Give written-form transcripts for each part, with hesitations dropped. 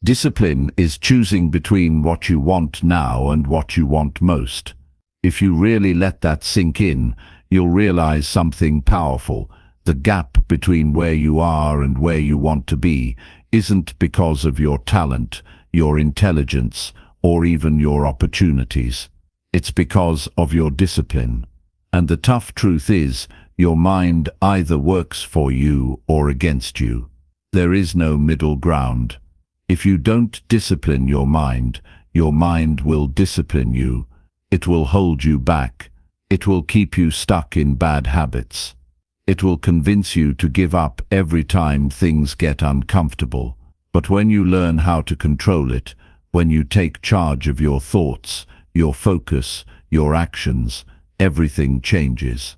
Discipline is choosing between what you want now and what you want most. If you really let that sink in, you'll realize something powerful. The gap between where you are and where you want to be isn't because of your talent, your intelligence, or even your opportunities. It's because of your discipline. And the tough truth is, your mind either works for you or against you. There is no middle ground. If you don't discipline your mind will discipline you. It will hold you back. It will keep you stuck in bad habits. It will convince you to give up every time things get uncomfortable. But when you learn how to control it, when you take charge of your thoughts, your focus, your actions, everything changes.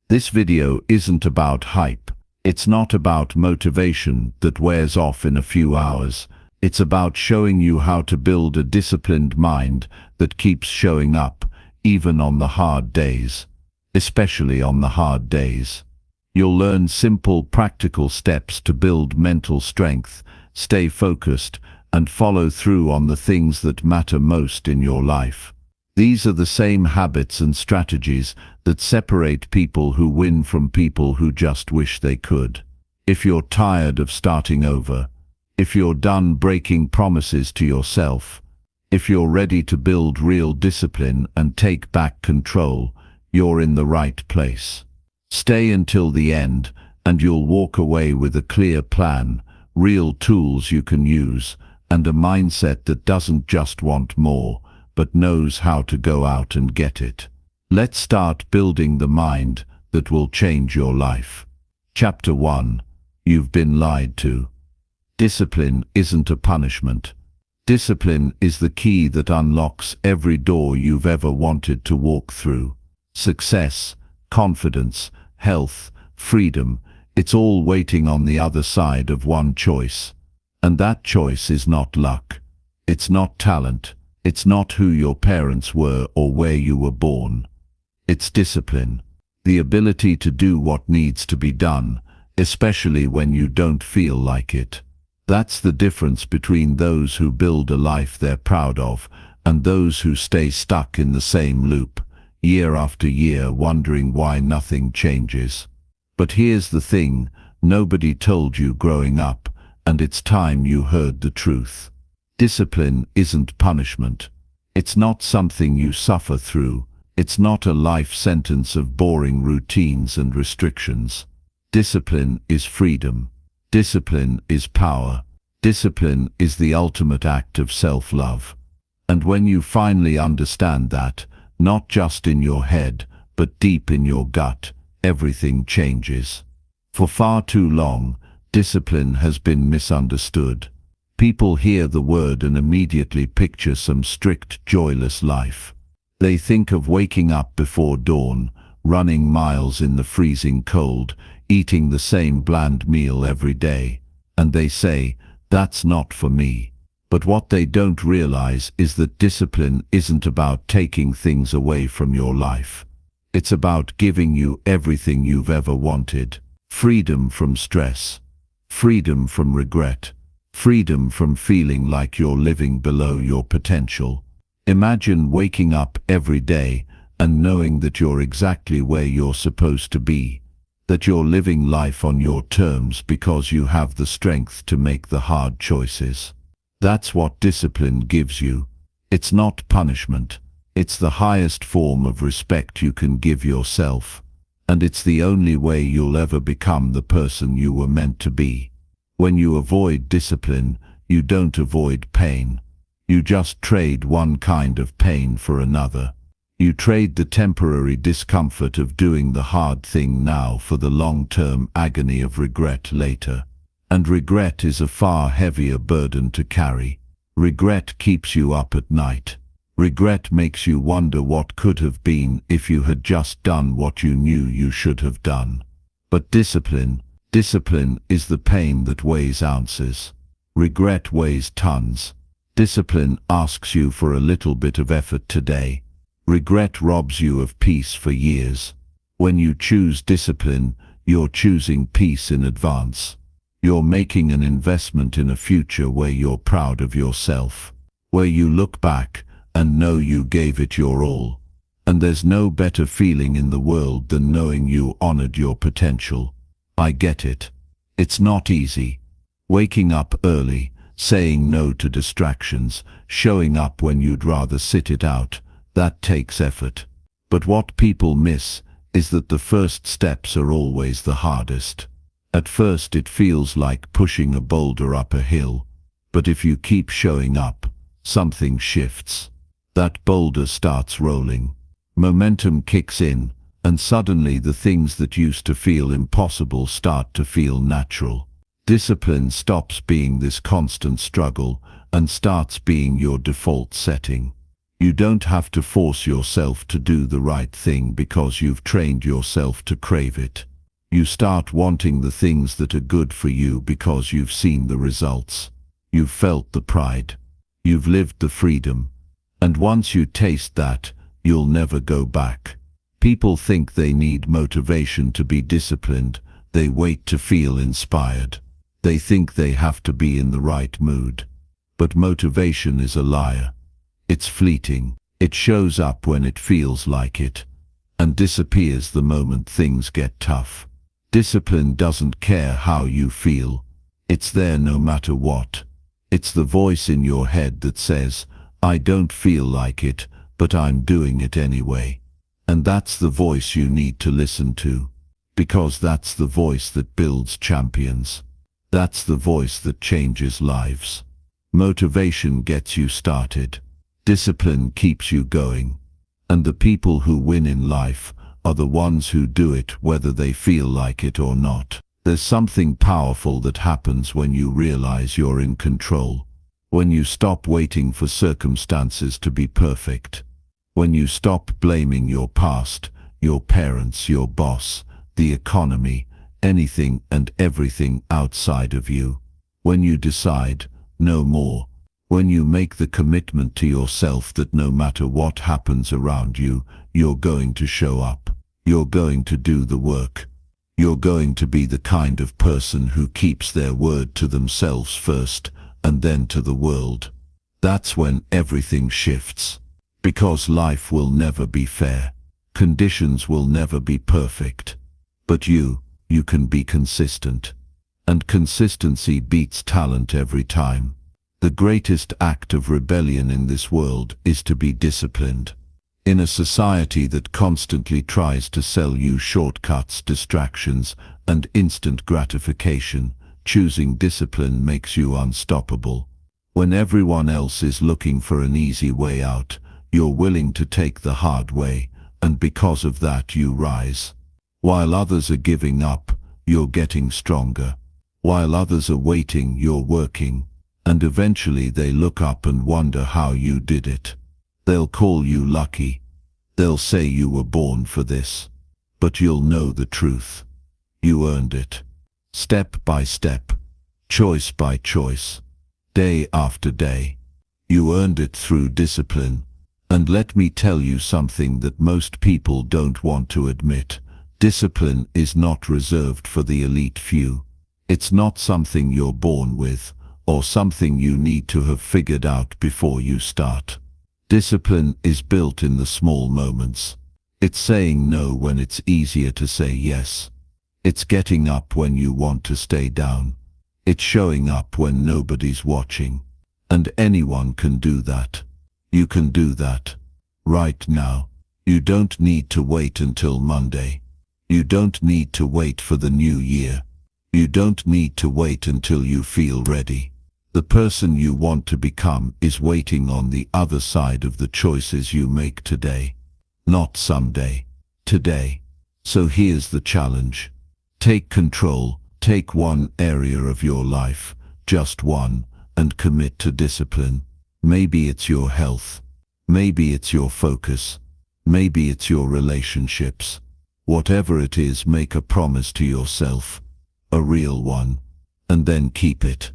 This video isn't about hype. It's not about motivation that wears off in a few hours. It's about showing you how to build a disciplined mind that keeps showing up, even on the hard days. Especially on the hard days. You'll learn simple, practical steps to build mental strength, stay focused, and follow through on the things that matter most in your life. These are the same habits and strategies that separate people who win from people who just wish they could. If you're tired of starting over, if you're done breaking promises to yourself, if you're ready to build real discipline and take back control, you're in the right place. Stay until the end, and you'll walk away with a clear plan, real tools you can use, and a mindset that doesn't just want more, but knows how to go out and get it. Let's start building the mind that will change your life. Chapter 1. You've been lied to. Discipline isn't a punishment. Discipline is the key that unlocks every door you've ever wanted to walk through. Success, confidence, health, freedom, it's all waiting on the other side of one choice. And that choice is not luck. It's not talent. It's not who your parents were or where you were born. It's discipline. The ability to do what needs to be done, especially when you don't feel like it. That's the difference between those who build a life they're proud of and those who stay stuck in the same loop, year after year, wondering why nothing changes. But here's the thing, nobody told you growing up, and it's time you heard the truth. Discipline isn't punishment. It's not something you suffer through. It's not a life sentence of boring routines and restrictions. Discipline is freedom. Discipline is power. Discipline is the ultimate act of self-love. And when you finally understand that, not just in your head, but deep in your gut, everything changes. For far too long, discipline has been misunderstood. People hear the word and immediately picture some strict, joyless life. They think of waking up before dawn, running miles in the freezing cold, eating the same bland meal every day, and they say, "That's not for me." But what they don't realize is that discipline isn't about taking things away from your life. It's about giving you everything you've ever wanted. Freedom from stress, freedom from regret, freedom from feeling like you're living below your potential. Imagine waking up every day and knowing that you're exactly where you're supposed to be, that you're living life on your terms because you have the strength to make the hard choices. That's what discipline gives you. It's not punishment. It's the highest form of respect you can give yourself. And it's the only way you'll ever become the person you were meant to be. When you avoid discipline, you don't avoid pain. You just trade one kind of pain for another. You trade the temporary discomfort of doing the hard thing now for the long-term agony of regret later. And regret is a far heavier burden to carry. Regret keeps you up at night. Regret makes you wonder what could have been if you had just done what you knew you should have done. But discipline is the pain that weighs ounces. Regret weighs tons. Discipline asks you for a little bit of effort today. Regret robs you of peace for years. When you choose discipline, you're choosing peace in advance. You're making an investment in a future where you're proud of yourself, where you look back and know you gave it your all. And there's no better feeling in the world than knowing you honored your potential. I get it. It's not easy. Waking up early, saying no to distractions, showing up when you'd rather sit it out, that takes effort. But what people miss is that the first steps are always the hardest. At first it feels like pushing a boulder up a hill, but if you keep showing up, something shifts. That boulder starts rolling. Momentum kicks in, and suddenly the things that used to feel impossible start to feel natural. Discipline stops being this constant struggle and starts being your default setting. You don't have to force yourself to do the right thing because you've trained yourself to crave it. You start wanting the things that are good for you because you've seen the results. You've felt the pride. You've lived the freedom. And once you taste that, you'll never go back. People think they need motivation to be disciplined. They wait to feel inspired. They think they have to be in the right mood. But motivation is a liar. It's fleeting. It shows up when it feels like it, and disappears the moment things get tough. Discipline doesn't care how you feel. It's there no matter what. It's the voice in your head that says, I don't feel like it, but I'm doing it anyway. And that's the voice you need to listen to, because that's the voice that builds champions. That's the voice that changes lives. Motivation gets you started. Discipline keeps you going. And the people who win in life are the ones who do it whether they feel like it or not. There's something powerful that happens when you realize you're in control. When you stop waiting for circumstances to be perfect. When you stop blaming your past, your parents, your boss, the economy, anything and everything outside of you. When you decide, no more. When you make the commitment to yourself that no matter what happens around you, you're going to show up. You're going to do the work. You're going to be the kind of person who keeps their word to themselves first and then to the world. That's when everything shifts. Because life will never be fair. Conditions will never be perfect. But you can be consistent. And consistency beats talent every time. The greatest act of rebellion in this world is to be disciplined. In a society that constantly tries to sell you shortcuts, distractions, and instant gratification, choosing discipline makes you unstoppable. When everyone else is looking for an easy way out, you're willing to take the hard way, and because of that you rise. While others are giving up, you're getting stronger. While others are waiting, you're working. And eventually they look up and wonder how you did it. They'll call you lucky. They'll say you were born for this. But you'll know the truth. You earned it. Step by step. Choice by choice. Day after day. You earned it through discipline. And let me tell you something that most people don't want to admit. Discipline is not reserved for the elite few. It's not something you're born with, or something you need to have figured out before you start. Discipline is built in the small moments. It's saying no when it's easier to say yes. It's getting up when you want to stay down. It's showing up when nobody's watching. And anyone can do that. You can do that. Right now. You don't need to wait until Monday. You don't need to wait for the new year. You don't need to wait until you feel ready. The person you want to become is waiting on the other side of the choices you make today. Not someday. Today. So here's the challenge. Take control. Take one area of your life, just one, and commit to discipline. Maybe it's your health. Maybe it's your focus. Maybe it's your relationships. Whatever it is, make a promise to yourself. A real one. And then keep it.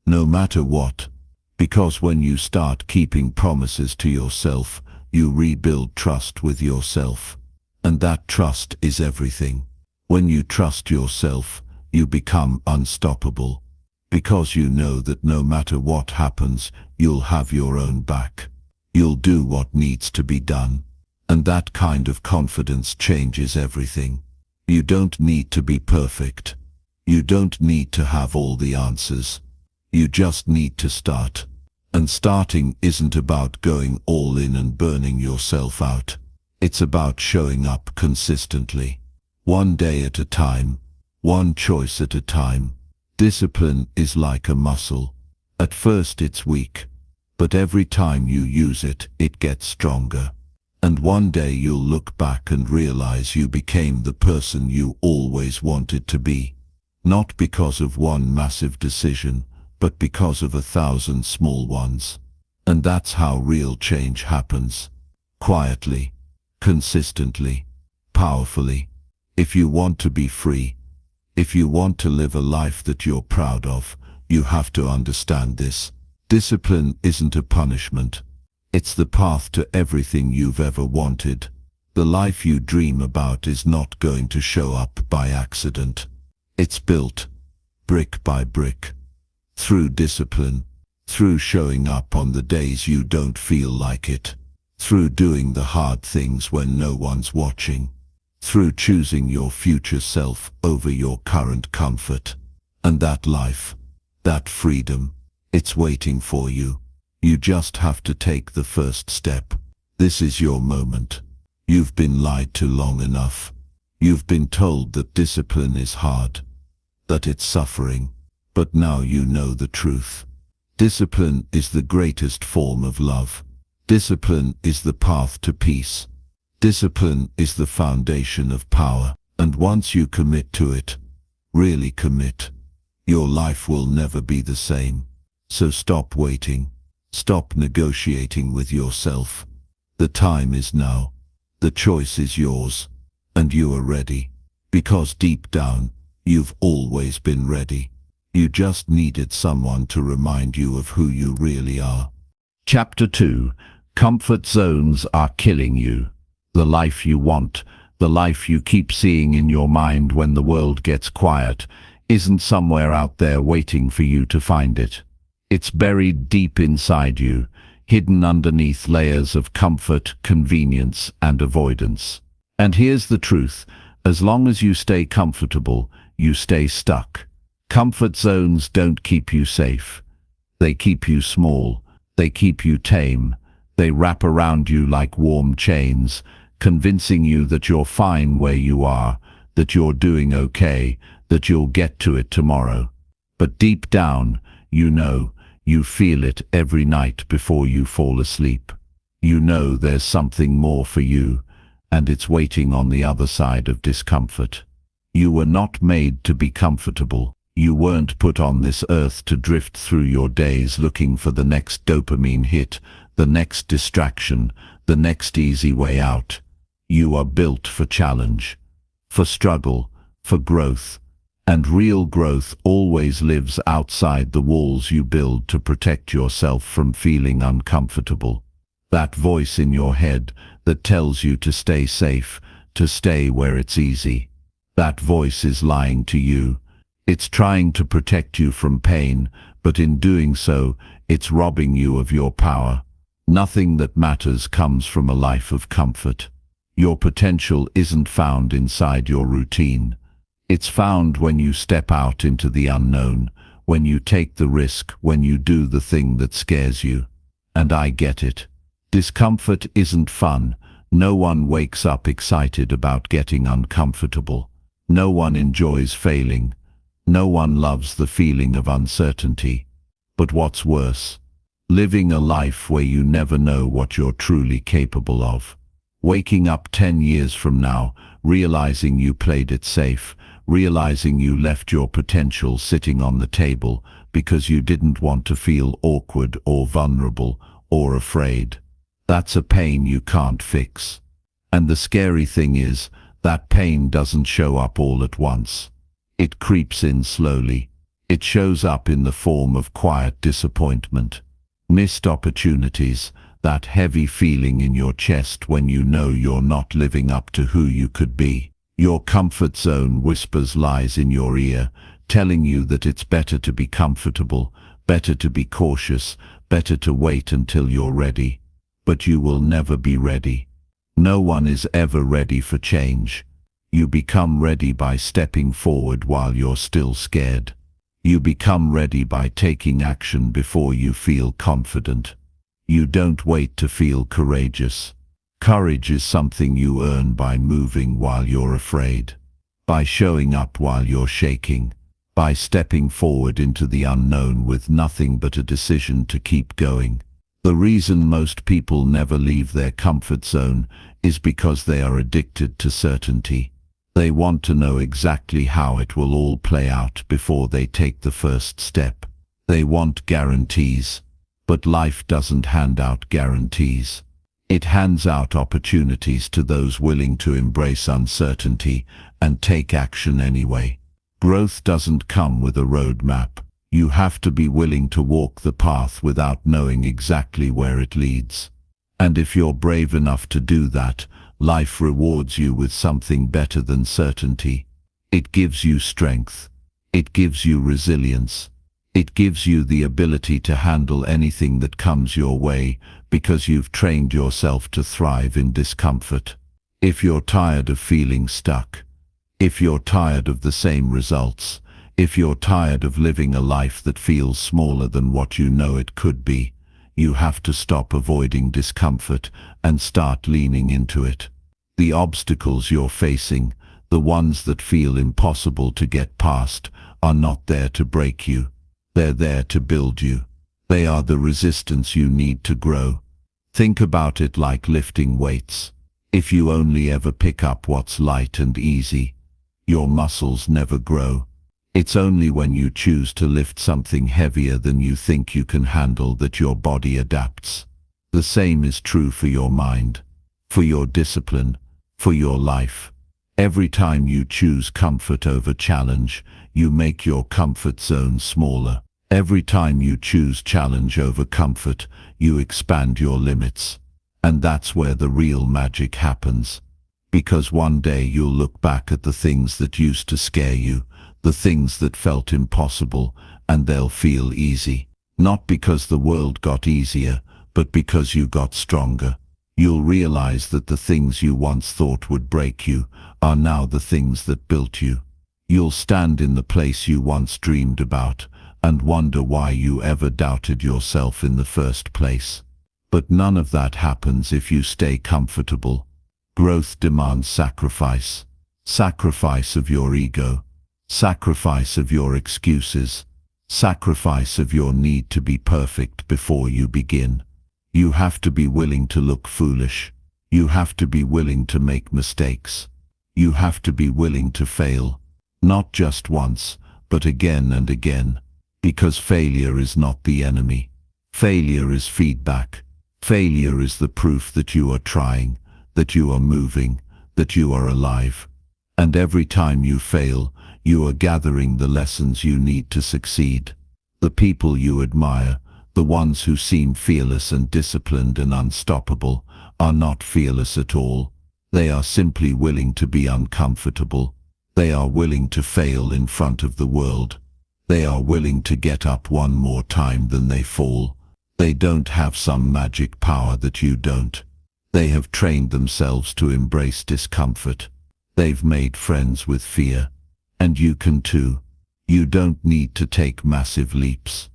No matter what. Because when you start keeping promises to yourself, you rebuild trust with yourself. And that trust is everything. When you trust yourself, You become unstoppable. Because you know that no matter what happens, you'll have your own back. You'll do what needs to be done. And that kind of confidence changes everything. You don't need to be perfect. You don't need to have all the answers. You just need to start. And starting isn't about going all in and burning yourself out. It's about showing up consistently. One day at a time. One choice at a time. Discipline is like a muscle. At first it's weak, but every time you use it, it gets stronger. And one day you'll look back and realize you became the person you always wanted to be. Not because of one massive decision, but because of 1,000 small ones. And that's how real change happens. Quietly, consistently, powerfully. If you want to be free, if you want to live a life that you're proud of, you have to understand this. Discipline isn't a punishment. It's the path to everything you've ever wanted. The life you dream about is not going to show up by accident. It's built, brick by brick, through discipline, through showing up on the days you don't feel like it, through doing the hard things when no one's watching, through choosing your future self over your current comfort. And that life, that freedom, it's waiting for you. You just have to take the first step. This is your moment. You've been lied to long enough. You've been told that discipline is hard, that it's suffering, but now you know the truth. Discipline is the greatest form of love. Discipline is the path to peace. Discipline is the foundation of power, and once you commit to it, really commit, your life will never be the same. So stop waiting. Stop negotiating with yourself. The time is now. The choice is yours, and you are ready. Because deep down, you've always been ready. You just needed someone to remind you of who you really are. Chapter 2. Comfort zones are killing you. The life you want, the life you keep seeing in your mind when the world gets quiet, isn't somewhere out there waiting for you to find it. It's buried deep inside you, hidden underneath layers of comfort, convenience, and avoidance. And here's the truth: as long as you stay comfortable, you stay stuck. Comfort zones don't keep you safe. They keep you small. They keep you tame. They wrap around you like warm chains, convincing you that you're fine where you are, that you're doing okay, that you'll get to it tomorrow. But deep down, you know, you feel it every night before you fall asleep. You know there's something more for you, and it's waiting on the other side of discomfort. You were not made to be comfortable. You weren't put on this earth to drift through your days looking for the next dopamine hit, the next distraction, the next easy way out. You are built for challenge, for struggle, for growth. And real growth always lives outside the walls you build to protect yourself from feeling uncomfortable. That voice in your head that tells you to stay safe, to stay where it's easy. That voice is lying to you. It's trying to protect you from pain, but in doing so, it's robbing you of your power. Nothing that matters comes from a life of comfort. Your potential isn't found inside your routine. It's found when you step out into the unknown, when you take the risk, when you do the thing that scares you. And I get it. Discomfort isn't fun. No one wakes up excited about getting uncomfortable. No one enjoys failing. No one loves the feeling of uncertainty. But what's worse? Living a life where you never know what you're truly capable of. Waking up 10 years from now, realizing you played it safe, realizing you left your potential sitting on the table because you didn't want to feel awkward or vulnerable or afraid. That's a pain you can't fix. And the scary thing is, that pain doesn't show up all at once. It creeps in slowly. It shows up in the form of quiet disappointment, missed opportunities, that heavy feeling in your chest when you know you're not living up to who you could be. Your comfort zone whispers lies in your ear, telling you that it's better to be comfortable, better to be cautious, better to wait until you're ready. But you will never be ready. No one is ever ready for change. You become ready by stepping forward while you're still scared. You become ready by taking action before you feel confident. You don't wait to feel courageous. Courage is something you earn by moving while you're afraid, by showing up while you're shaking, by stepping forward into the unknown with nothing but a decision to keep going. The reason most people never leave their comfort zone is because they are addicted to certainty. They want to know exactly how it will all play out before they take the first step. They want guarantees, but life doesn't hand out guarantees. It hands out opportunities to those willing to embrace uncertainty and take action anyway. Growth doesn't come with a roadmap. You have to be willing to walk the path without knowing exactly where it leads. And if you're brave enough to do that, life rewards you with something better than certainty. It gives you strength. It gives you resilience. It gives you the ability to handle anything that comes your way because you've trained yourself to thrive in discomfort. If you're tired of feeling stuck, if you're tired of the same results, if you're tired of living a life that feels smaller than what you know it could be, you have to stop avoiding discomfort and start leaning into it. The obstacles you're facing, the ones that feel impossible to get past, are not there to break you. They're there to build you. They are the resistance you need to grow. Think about it like lifting weights. If you only ever pick up what's light and easy, your muscles never grow. It's only when you choose to lift something heavier than you think you can handle that your body adapts. The same is true for your mind, for your discipline, for your life. Every time you choose comfort over challenge, you make your comfort zone smaller. Every time you choose challenge over comfort, you expand your limits. And that's where the real magic happens. Because one day you'll look back at the things that used to scare you, the things that felt impossible, and they'll feel easy. Not because the world got easier, but because you got stronger. You'll realize that the things you once thought would break you are now the things that built you. You'll stand in the place you once dreamed about and wonder why you ever doubted yourself in the first place. But none of that happens if you stay comfortable. Growth demands sacrifice. Sacrifice of your ego. Sacrifice of your excuses. Sacrifice of your need to be perfect before you begin. You have to be willing to look foolish. You have to be willing to make mistakes. You have to be willing to fail. Not just once, but again and again. Because failure is not the enemy. Failure is feedback. Failure is the proof that you are trying, that you are moving, that you are alive. And every time you fail, you are gathering the lessons you need to succeed. The people you admire, the ones who seem fearless and disciplined and unstoppable, are not fearless at all. They are simply willing to be uncomfortable. They are willing to fail in front of the world. They are willing to get up one more time than they fall. They don't have some magic power that you don't. They have trained themselves to embrace discomfort. They've made friends with fear. And you can too. You don't need to take massive leaps.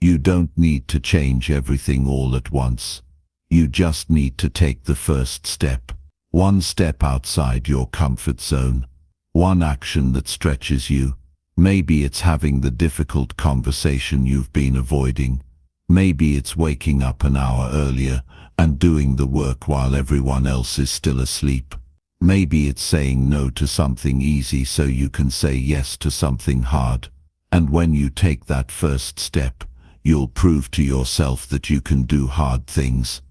You don't need to change everything all at once. You just need to take the first step. One step outside your comfort zone. One action that stretches you. Maybe it's having the difficult conversation you've been avoiding. Maybe it's waking up an hour earlier and doing the work while everyone else is still asleep. Maybe it's saying no to something easy so you can say yes to something hard. And when you take that first step, you'll prove to yourself that you can do hard things.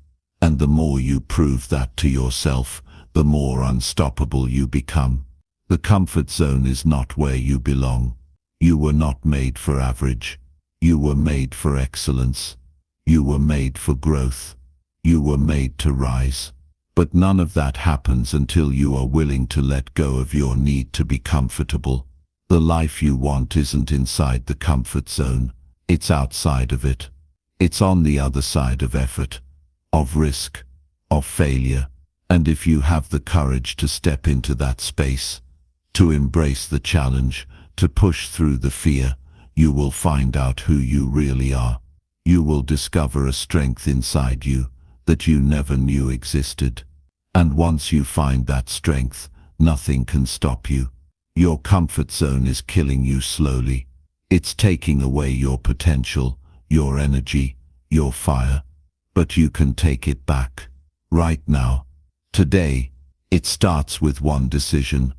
And the more you prove that to yourself, the more unstoppable you become. The comfort zone is not where you belong. You were not made for average. You were made for excellence. You were made for growth. You were made to rise. But none of that happens until you are willing to let go of your need to be comfortable. The life you want isn't inside the comfort zone. It's outside of it. It's on the other side of effort, of risk, of failure. And if you have the courage to step into that space, to embrace the challenge, to push through the fear, you will find out who you really are. You will discover a strength inside you that you never knew existed. And once you find that strength, nothing can stop you. Your comfort zone is killing you slowly. It's taking away your potential, your energy, your fire. But you can take it back. Right now. Today. It starts with one decision.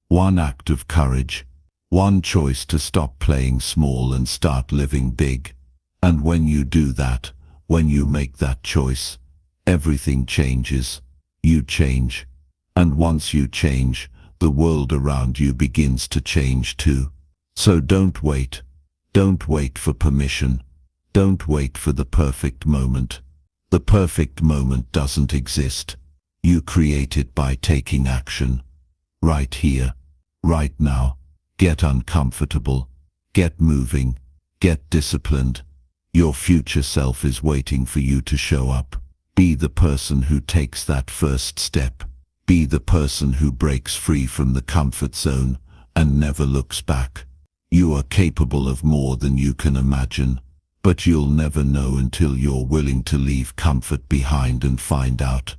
One act of courage. One choice to stop playing small and start living big. And when you do that, when you make that choice, everything changes. You change. And once you change, the world around you begins to change too. So don't wait. Don't wait for permission. Don't wait for the perfect moment. The perfect moment doesn't exist. You create it by taking action. Right here. Right now. Get uncomfortable. Get moving. Get disciplined. Your future self is waiting for you to show up. Be the person who takes that first step. Be the person who breaks free from the comfort zone and never looks back. You are capable of more than you can imagine, but you'll never know until you're willing to leave comfort behind and find out.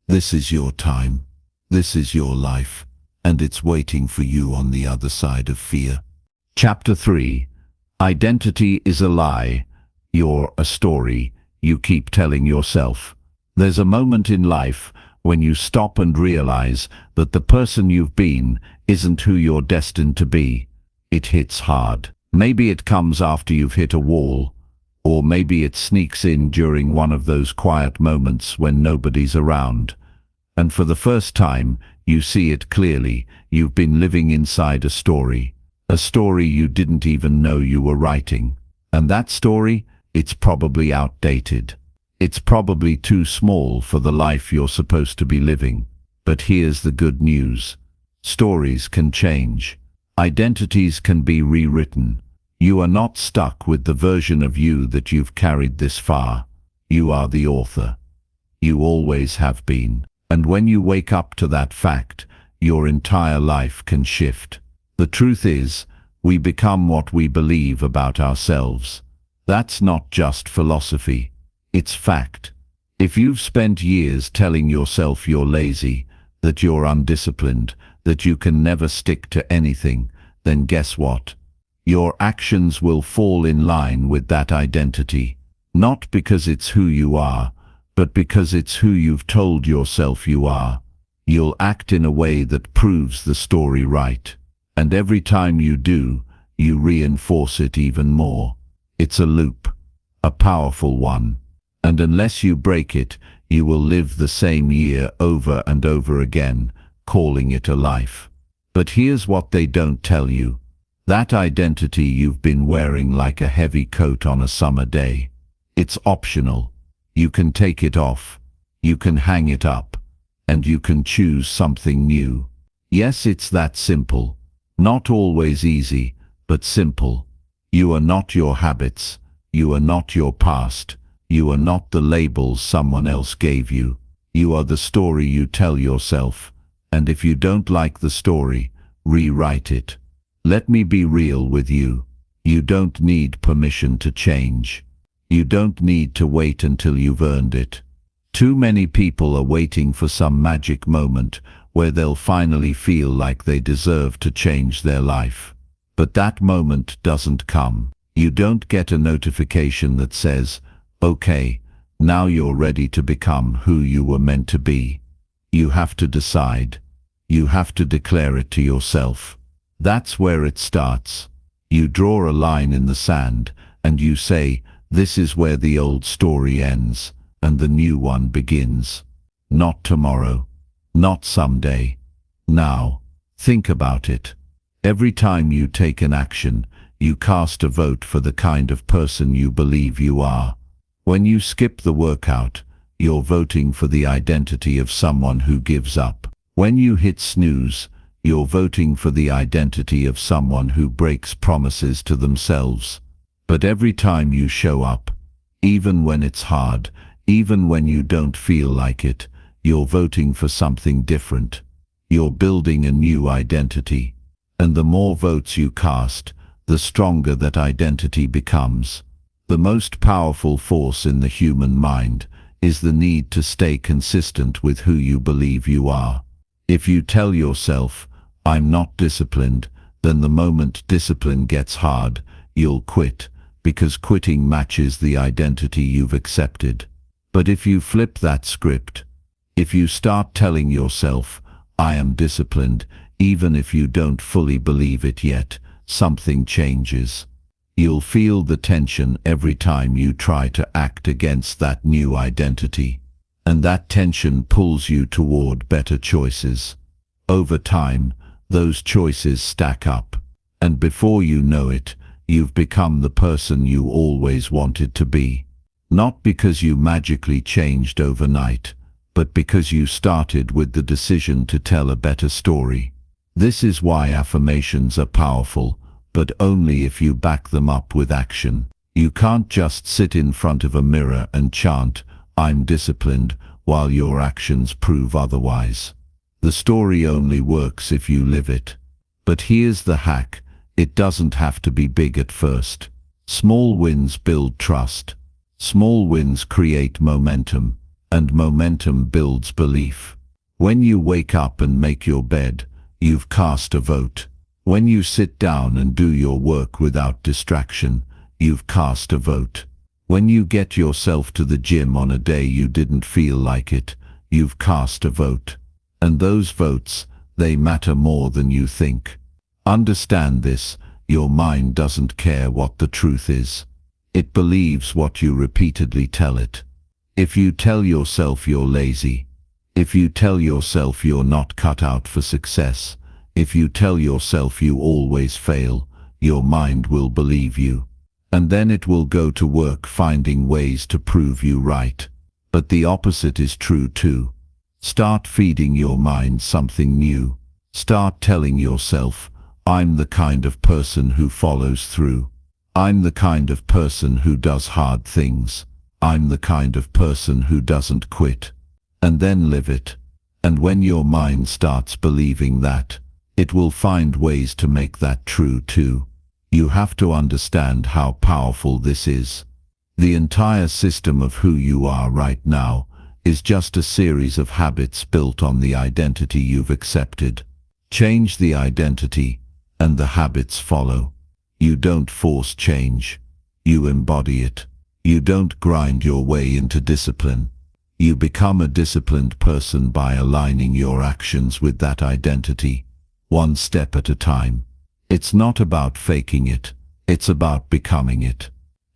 This is your time. This is your life, and it's waiting for you on the other side of fear. Chapter 3. Identity is a lie. You're a story you keep telling yourself. There's a moment in life when you stop and realize that the person you've been isn't who you're destined to be. It hits hard. Maybe it comes after you've hit a wall, or maybe it sneaks in during one of those quiet moments when nobody's around. And for the first time, you see it clearly. You've been living inside a story you didn't even know you were writing. And that story, it's probably outdated. It's probably too small for the life you're supposed to be living. But here's the good news. Stories can change. Identities can be rewritten. You are not stuck with the version of you that you've carried this far. You are the author. You always have been. And when you wake up to that fact, your entire life can shift. The truth is, we become what we believe about ourselves. That's not just philosophy. It's fact. If you've spent years telling yourself you're lazy, that you're undisciplined, that you can never stick to anything, then guess what? Your actions will fall in line with that identity. Not because it's who you are, but because it's who you've told yourself you are. You'll act in a way that proves the story right. And every time you do, you reinforce it even more. It's a loop. A powerful one. And unless you break it, you will live the same year over and over again, calling it a life. But here's what they don't tell you. That identity you've been wearing like a heavy coat on a summer day. It's optional. You can take it off. You can hang it up. And you can choose something new. Yes, it's that simple. Not always easy, but simple. You are not your habits. You are not your past. You are not the labels someone else gave you. You are the story you tell yourself. And if you don't like the story, rewrite it. Let me be real with you. You don't need permission to change. You don't need to wait until you've earned it. Too many people are waiting for some magic moment where they'll finally feel like they deserve to change their life. But that moment doesn't come. You don't get a notification that says, "Okay, now you're ready to become who you were meant to be." You have to decide. You have to declare it to yourself. That's where it starts. You draw a line in the sand and you say, this is where the old story ends and the new one begins. Not tomorrow. Not someday. Now. Think about it. Every time you take an action, you cast a vote for the kind of person you believe you are. When you skip the workout, you're voting for the identity of someone who gives up. When you hit snooze, you're voting for the identity of someone who breaks promises to themselves. But every time you show up, even when it's hard, even when you don't feel like it, you're voting for something different. You're building a new identity. And the more votes you cast, the stronger that identity becomes. The most powerful force in the human mind is the need to stay consistent with who you believe you are. If you tell yourself, "I'm not disciplined," then the moment discipline gets hard, you'll quit, because quitting matches the identity you've accepted. But if you flip that script, if you start telling yourself, "I am disciplined," even if you don't fully believe it yet, something changes. You'll feel the tension every time you try to act against that new identity. And that tension pulls you toward better choices. Over time, those choices stack up. And before you know it, you've become the person you always wanted to be. Not because you magically changed overnight, but because you started with the decision to tell a better story. This is why affirmations are powerful, but only if you back them up with action. You can't just sit in front of a mirror and chant, "I'm disciplined," while your actions prove otherwise. The story only works if you live it. But here's the hack: it doesn't have to be big at first. Small wins build trust. Small wins create momentum, and momentum builds belief. When you wake up and make your bed, you've cast a vote. When you sit down and do your work without distraction, you've cast a vote. When you get yourself to the gym on a day you didn't feel like it, you've cast a vote. And those votes, they matter more than you think. Understand this: your mind doesn't care what the truth is. It believes what you repeatedly tell it. If you tell yourself you're lazy, if you tell yourself you're not cut out for success, if you tell yourself you always fail, your mind will believe you. And then it will go to work finding ways to prove you right. But the opposite is true too. Start feeding your mind something new. Start telling yourself, "I'm the kind of person who follows through. I'm the kind of person who does hard things. I'm the kind of person who doesn't quit." And then live it. And when your mind starts believing that, it will find ways to make that true too. You have to understand how powerful this is. The entire system of who you are right now is just a series of habits built on the identity you've accepted. Change the identity, and the habits follow. You don't force change. You embody it. You don't grind your way into discipline. You become a disciplined person by aligning your actions with that identity, one step at a time. It's not about faking it. It's about becoming it.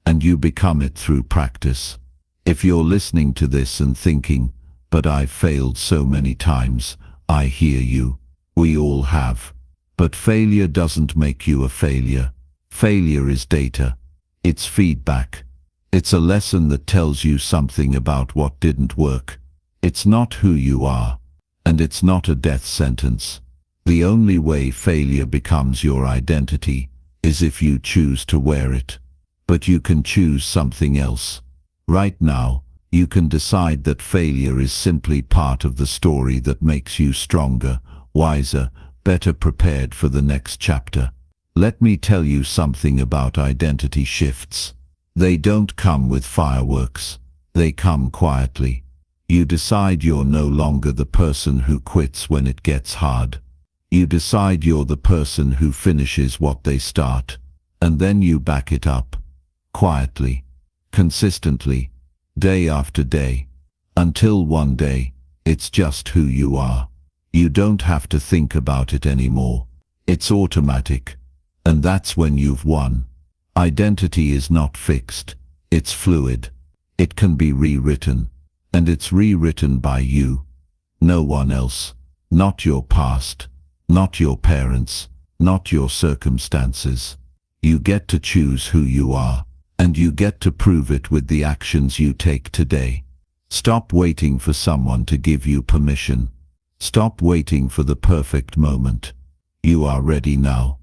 And you become it through practice. If you're listening to this and thinking, "But I've failed so many times," I hear you. We all have. But failure doesn't make you a failure. Failure is data. It's feedback. It's a lesson that tells you something about what didn't work. It's not who you are. And it's not a death sentence. The only way failure becomes your identity is if you choose to wear it. But you can choose something else. Right now, you can decide that failure is simply part of the story that makes you stronger, wiser, better prepared for the next chapter. Let me tell you something about identity shifts. They don't come with fireworks. They come quietly. You decide you're no longer the person who quits when it gets hard. You decide you're the person who finishes what they start. And then you back it up. Quietly. Consistently. Day after day. Until one day, it's just who you are. You don't have to think about it anymore. It's automatic. And that's when you've won. Identity is not fixed. It's fluid. It can be rewritten. And it's rewritten by you. No one else. Not your past. Not your parents. Not your circumstances. You get to choose who you are. And you get to prove it with the actions you take today. Stop waiting for someone to give you permission. Stop waiting for the perfect moment. You are ready now.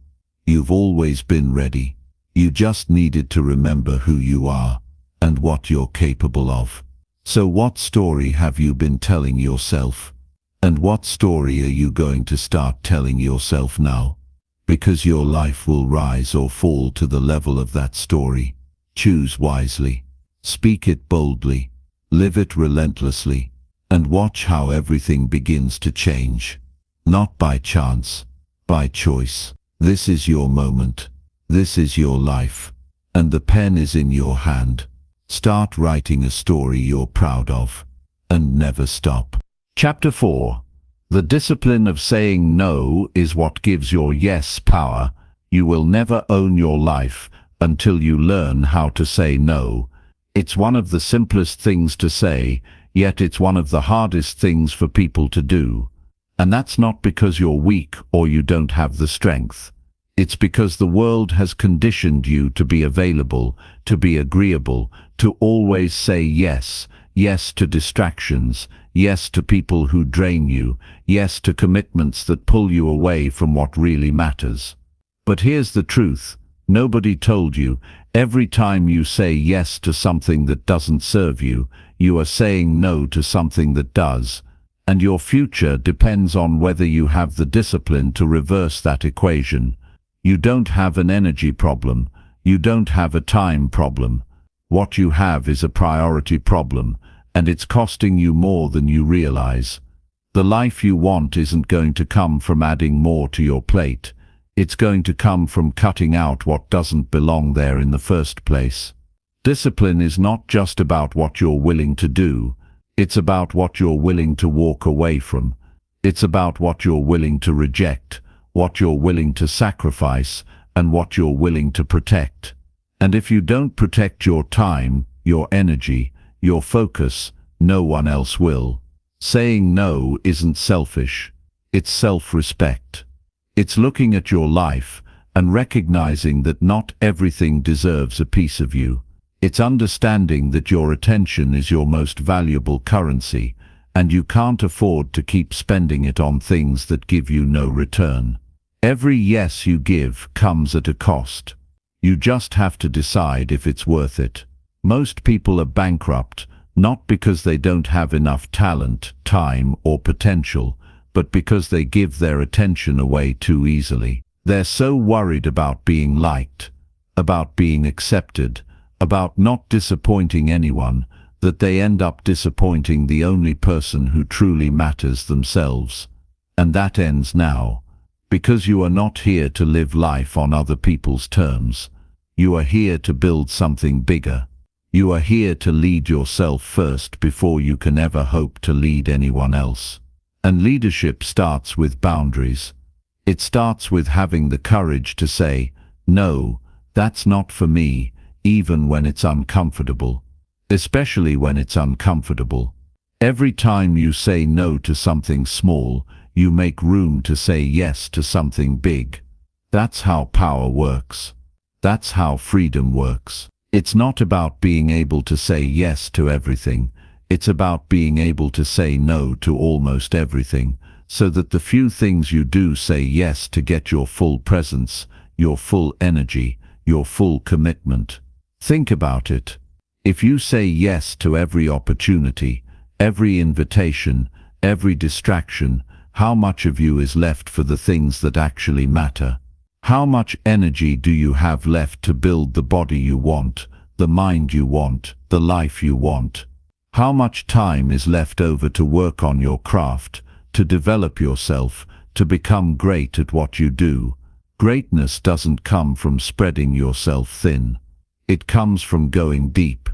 You've always been ready. You just needed to remember who you are and what you're capable of. So what story have you been telling yourself? And what story are you going to start telling yourself now? Because your life will rise or fall to the level of that story. Choose wisely. Speak it boldly. Live it relentlessly. And watch how everything begins to change. Not by chance, by choice. This is your moment. This is your life. And the pen is in your hand. Start writing a story you're proud of. And never stop. Chapter 4. The discipline of saying no is what gives your yes power. You will never own your life until you learn how to say no. It's one of the simplest things to say, yet it's one of the hardest things for people to do. And that's not because you're weak or you don't have the strength. It's because the world has conditioned you to be available, to be agreeable, to always say yes. Yes to distractions, yes to people who drain you, yes to commitments that pull you away from what really matters. But here's the truth. Nobody told you. Every time you say yes to something that doesn't serve you, you are saying no to something that does. And your future depends on whether you have the discipline to reverse that equation. You don't have an energy problem. You don't have a time problem. What you have is a priority problem, and it's costing you more than you realize. The life you want isn't going to come from adding more to your plate. It's going to come from cutting out what doesn't belong there in the first place. Discipline is not just about what you're willing to do. It's about what you're willing to walk away from. It's about what you're willing to reject, what you're willing to sacrifice, and what you're willing to protect. And if you don't protect your time, your energy, your focus, no one else will. Saying no isn't selfish. It's self-respect. It's looking at your life and recognizing that not everything deserves a piece of you. It's understanding that your attention is your most valuable currency, and you can't afford to keep spending it on things that give you no return. Every yes you give comes at a cost. You just have to decide if it's worth it. Most people are bankrupt, not because they don't have enough talent, time, or potential, but because they give their attention away too easily. They're so worried about being liked, about being accepted, about not disappointing anyone, that they end up disappointing the only person who truly matters, themselves. And that ends now, because you are not here to live life on other people's terms. You are here to build something bigger. You are here to lead yourself first before you can ever hope to lead anyone else. And leadership starts with boundaries. It starts with having the courage to say, no, that's not for me, even when it's uncomfortable. Especially when it's uncomfortable. Every time you say no to something small, you make room to say yes to something big. That's how power works. That's how freedom works. It's not about being able to say yes to everything. It's about being able to say no to almost everything, so that the few things you do say yes to get your full presence, your full energy, your full commitment. Think about it. If you say yes to every opportunity, every invitation, every distraction, how much of you is left for the things that actually matter? How much energy do you have left to build the body you want, the mind you want, the life you want? How much time is left over to work on your craft, to develop yourself, to become great at what you do? Greatness doesn't come from spreading yourself thin. It comes from going deep.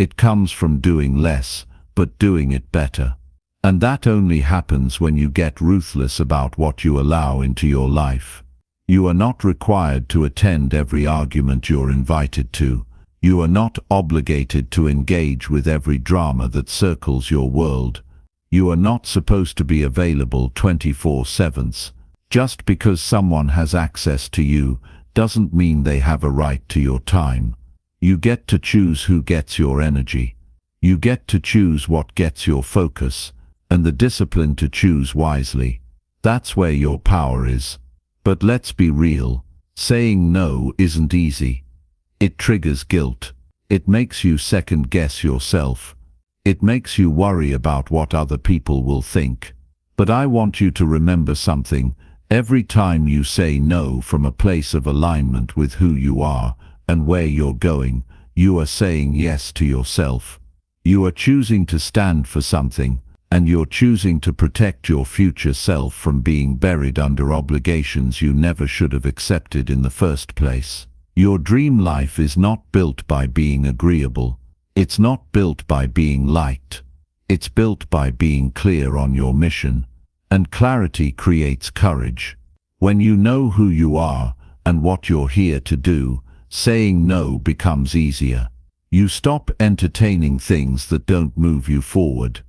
It comes from doing less, but doing it better. And that only happens when you get ruthless about what you allow into your life. You are not required to attend every argument you're invited to. You are not obligated to engage with every drama that circles your world. You are not supposed to be available 24/7. Just because someone has access to you doesn't mean they have a right to your time. You get to choose who gets your energy. You get to choose what gets your focus, and the discipline to choose wisely. That's where your power is. But let's be real, saying no isn't easy. It triggers guilt. It makes you second-guess yourself. It makes you worry about what other people will think. But I want you to remember something. Every time you say no from a place of alignment with who you are and where you're going, you are saying yes to yourself. You are choosing to stand for something, and you're choosing to protect your future self from being buried under obligations you never should have accepted in the first place. Your dream life is not built by being agreeable. It's not built by being liked. It's built by being clear on your mission. And clarity creates courage. When you know who you are and what you're here to do, saying no becomes easier. You stop entertaining things that don't move you forward.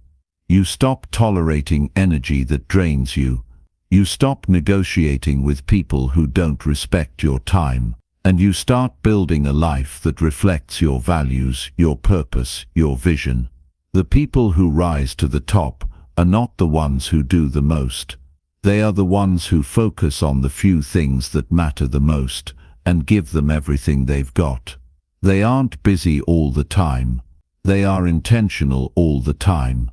You stop tolerating energy that drains you. You stop negotiating with people who don't respect your time. And you start building a life that reflects your values, your purpose, your vision. The people who rise to the top are not the ones who do the most. They are the ones who focus on the few things that matter the most and give them everything they've got. They aren't busy all the time. They are intentional all the time.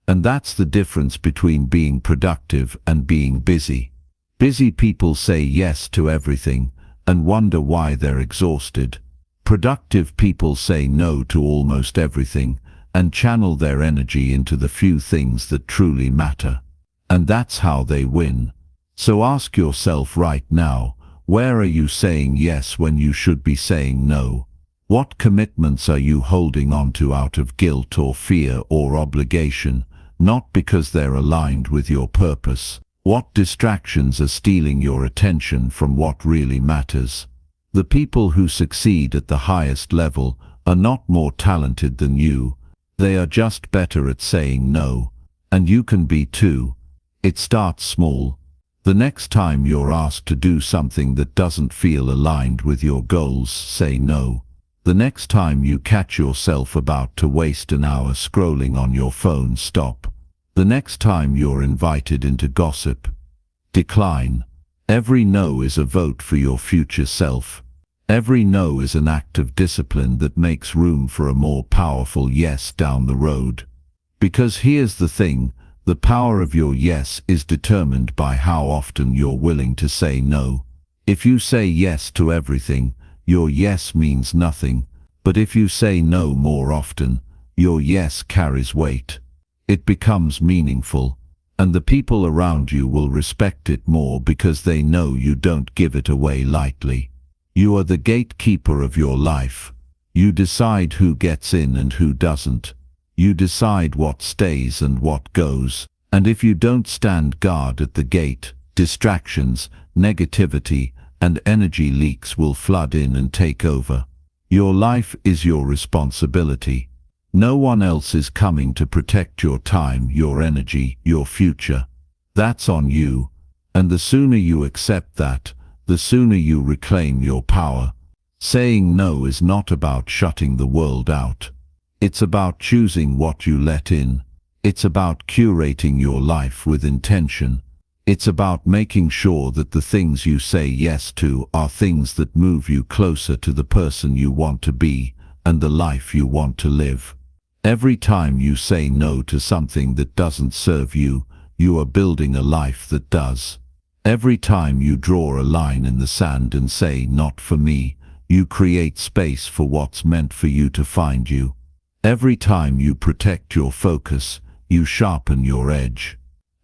And that's the difference between being productive and being busy. Busy people say yes to everything and wonder why they're exhausted. Productive people say no to almost everything and channel their energy into the few things that truly matter. And that's how they win. So ask yourself right now, where are you saying yes when you should be saying no? What commitments are you holding on to out of guilt or fear or obligation, not because they're aligned with your purpose? What distractions are stealing your attention from what really matters? The people who succeed at the highest level are not more talented than you. They are just better at saying no. And you can be too. It starts small. The next time you're asked to do something that doesn't feel aligned with your goals, say no. The next time you catch yourself about to waste an hour scrolling on your phone, stop. The next time you're invited into gossip, decline. Every no is a vote for your future self. Every no is an act of discipline that makes room for a more powerful yes down the road. Because here's the thing, the power of your yes is determined by how often you're willing to say no. If you say yes to everything, your yes means nothing. But if you say no more often, your yes carries weight. It becomes meaningful, and the people around you will respect it more because they know you don't give it away lightly. You are the gatekeeper of your life. You decide who gets in and who doesn't. You decide what stays and what goes. And if you don't stand guard at the gate, distractions, negativity, and energy leaks will flood in and take over. Your life is your responsibility. No one else is coming to protect your time, your energy, your future. That's on you. And the sooner you accept that, the sooner you reclaim your power. Saying no is not about shutting the world out. It's about choosing what you let in. It's about curating your life with intention. It's about making sure that the things you say yes to are things that move you closer to the person you want to be and the life you want to live. Every time you say no to something that doesn't serve you, you are building a life that does. Every time you draw a line in the sand and say, "Not for me," you create space for what's meant for you to find you. Every time you protect your focus, you sharpen your edge.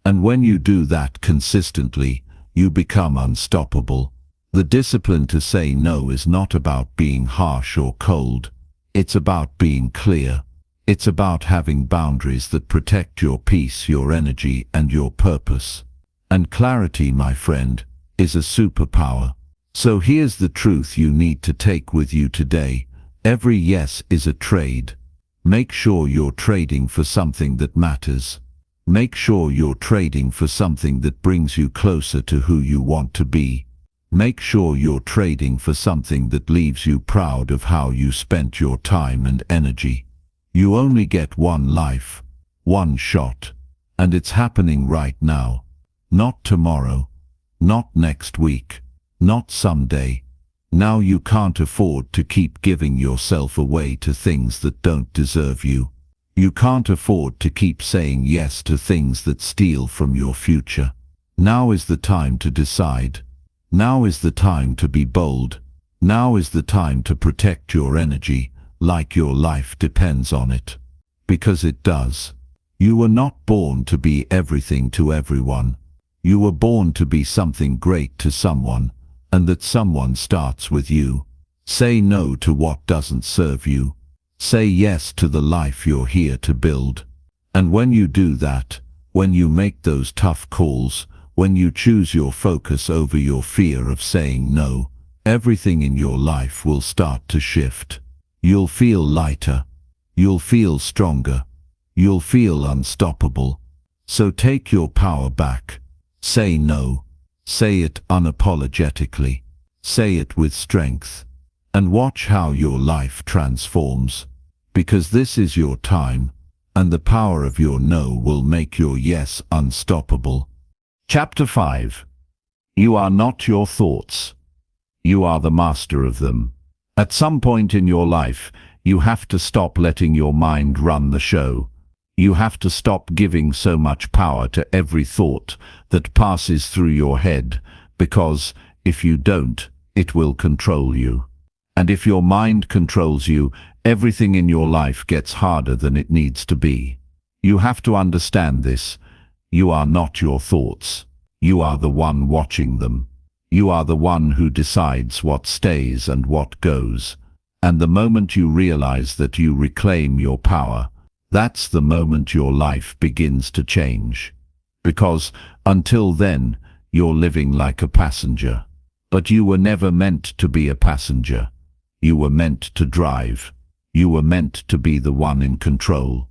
And when you do that consistently, you become unstoppable. The discipline to say no is not about being harsh or cold. It's about being clear. It's about having boundaries that protect your peace, your energy, and your purpose. And clarity, my friend, is a superpower. So here's the truth you need to take with you today. Every yes is a trade. Make sure you're trading for something that matters. Make sure you're trading for something that brings you closer to who you want to be. Make sure you're trading for something that leaves you proud of how you spent your time and energy. You only get one life, one shot, and it's happening right now. Not tomorrow, not next week, not someday. Now you can't afford to keep giving yourself away to things that don't deserve you. You can't afford to keep saying yes to things that steal from your future. Now is the time to decide. Now is the time to be bold. Now is the time to protect your energy, like your life depends on it. Because it does. You were not born to be everything to everyone. You were born to be something great to someone, and that someone starts with you. Say no to what doesn't serve you. Say yes to the life you're here to build. And when you do that, when you make those tough calls, when you choose your focus over your fear of saying no, everything in your life will start to shift. You'll feel lighter. You'll feel stronger. You'll feel unstoppable. So take your power back. Say no. Say it unapologetically. Say it with strength. And watch how your life transforms. Because this is your time, and the power of your no will make your yes unstoppable. Chapter 5. You are not your thoughts. You are the master of them. At some point in your life, you have to stop letting your mind run the show. You have to stop giving so much power to every thought that passes through your head, because if you don't, it will control you. And if your mind controls you, everything in your life gets harder than it needs to be. You have to understand this. You are not your thoughts. You are the one watching them. You are the one who decides what stays and what goes. And the moment you realize that you reclaim your power, that's the moment your life begins to change. Because until then, you're living like a passenger. But you were never meant to be a passenger. You were meant to drive. You were meant to be the one in control.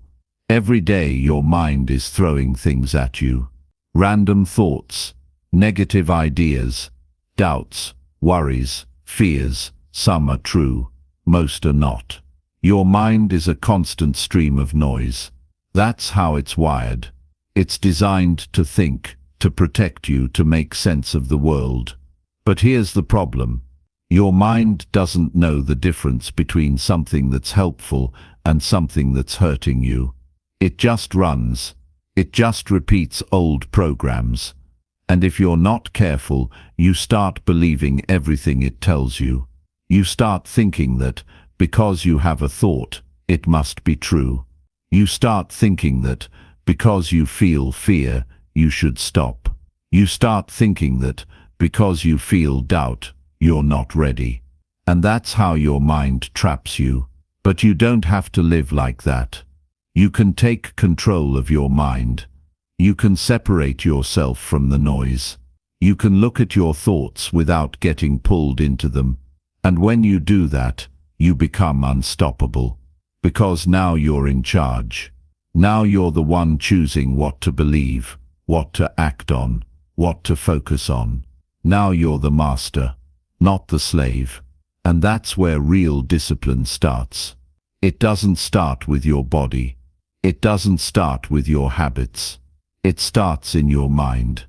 Every day your mind is throwing things at you. Random thoughts, negative ideas, doubts, worries, fears. Some are true, most are not. Your mind is a constant stream of noise. That's how it's wired. It's designed to think, to protect you, to make sense of the world. But here's the problem. Your mind doesn't know the difference between something that's helpful and something that's hurting you. It just runs. It just repeats old programs. And if you're not careful, you start believing everything it tells you. You start thinking that, because you have a thought, it must be true. You start thinking that, because you feel fear, you should stop. You start thinking that, because you feel doubt, you're not ready. And that's how your mind traps you. But you don't have to live like that. You can take control of your mind. You can separate yourself from the noise. You can look at your thoughts without getting pulled into them. And when you do that, you become unstoppable. Because now you're in charge. Now you're the one choosing what to believe, what to act on, what to focus on. Now you're the master, not the slave. And that's where real discipline starts. It doesn't start with your body. It doesn't start with your habits. It starts in your mind.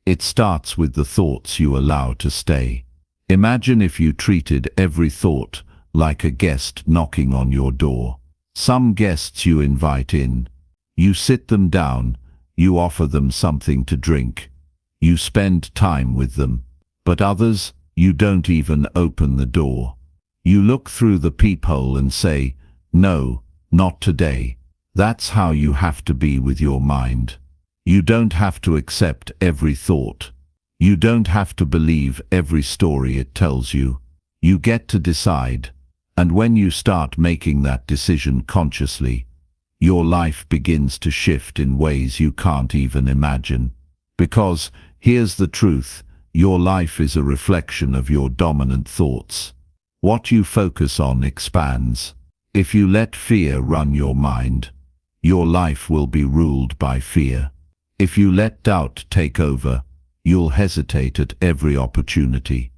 It starts with the thoughts you allow to stay. Imagine if you treated every thought like a guest knocking on your door. Some guests you invite in. You sit them down. You offer them something to drink. You spend time with them. But others, you don't even open the door. You look through the peephole and say, "No, not today." That's how you have to be with your mind. You don't have to accept every thought. You don't have to believe every story it tells you. You get to decide. And when you start making that decision consciously, your life begins to shift in ways you can't even imagine. Because, here's the truth, your life is a reflection of your dominant thoughts. What you focus on expands. If you let fear run your mind, your life will be ruled by fear. If you let doubt take over, you'll hesitate at every opportunity.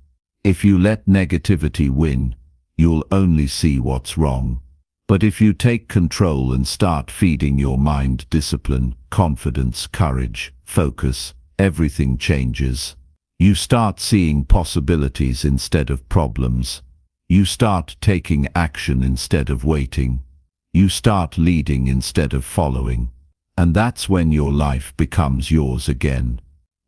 If you let negativity win, you'll only see what's wrong. But if you take control and start feeding your mind discipline, confidence, courage, focus, everything changes. You start seeing possibilities instead of problems. You start taking action instead of waiting. You start leading instead of following. And that's when your life becomes yours again.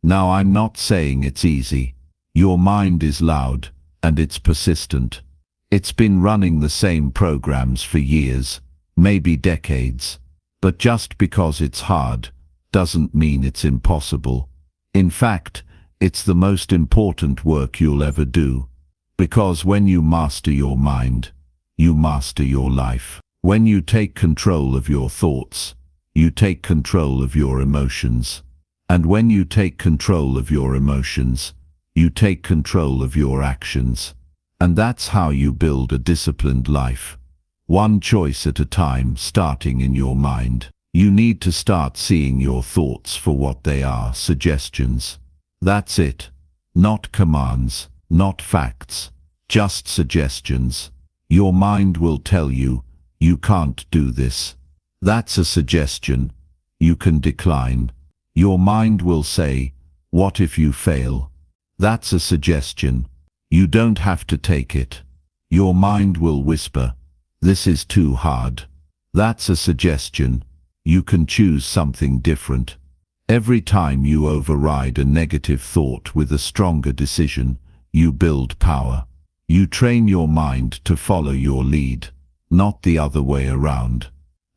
Now, I'm not saying it's easy. Your mind is loud, and it's persistent. It's been running the same programs for years, maybe decades. But just because it's hard, doesn't mean it's impossible. In fact, it's the most important work you'll ever do. Because when you master your mind, you master your life. When you take control of your thoughts, you take control of your emotions. And when you take control of your emotions, you take control of your actions. And that's how you build a disciplined life. One choice at a time, starting in your mind. You need to start seeing your thoughts for what they are, suggestions. That's it. Not commands, not facts, just suggestions. Your mind will tell you, you can't do this. That's a suggestion. You can decline. Your mind will say, what if you fail? That's a suggestion. You don't have to take it. Your mind will whisper, this is too hard. That's a suggestion. You can choose something different. Every time you override a negative thought with a stronger decision, you build power. You train your mind to follow your lead, not the other way around.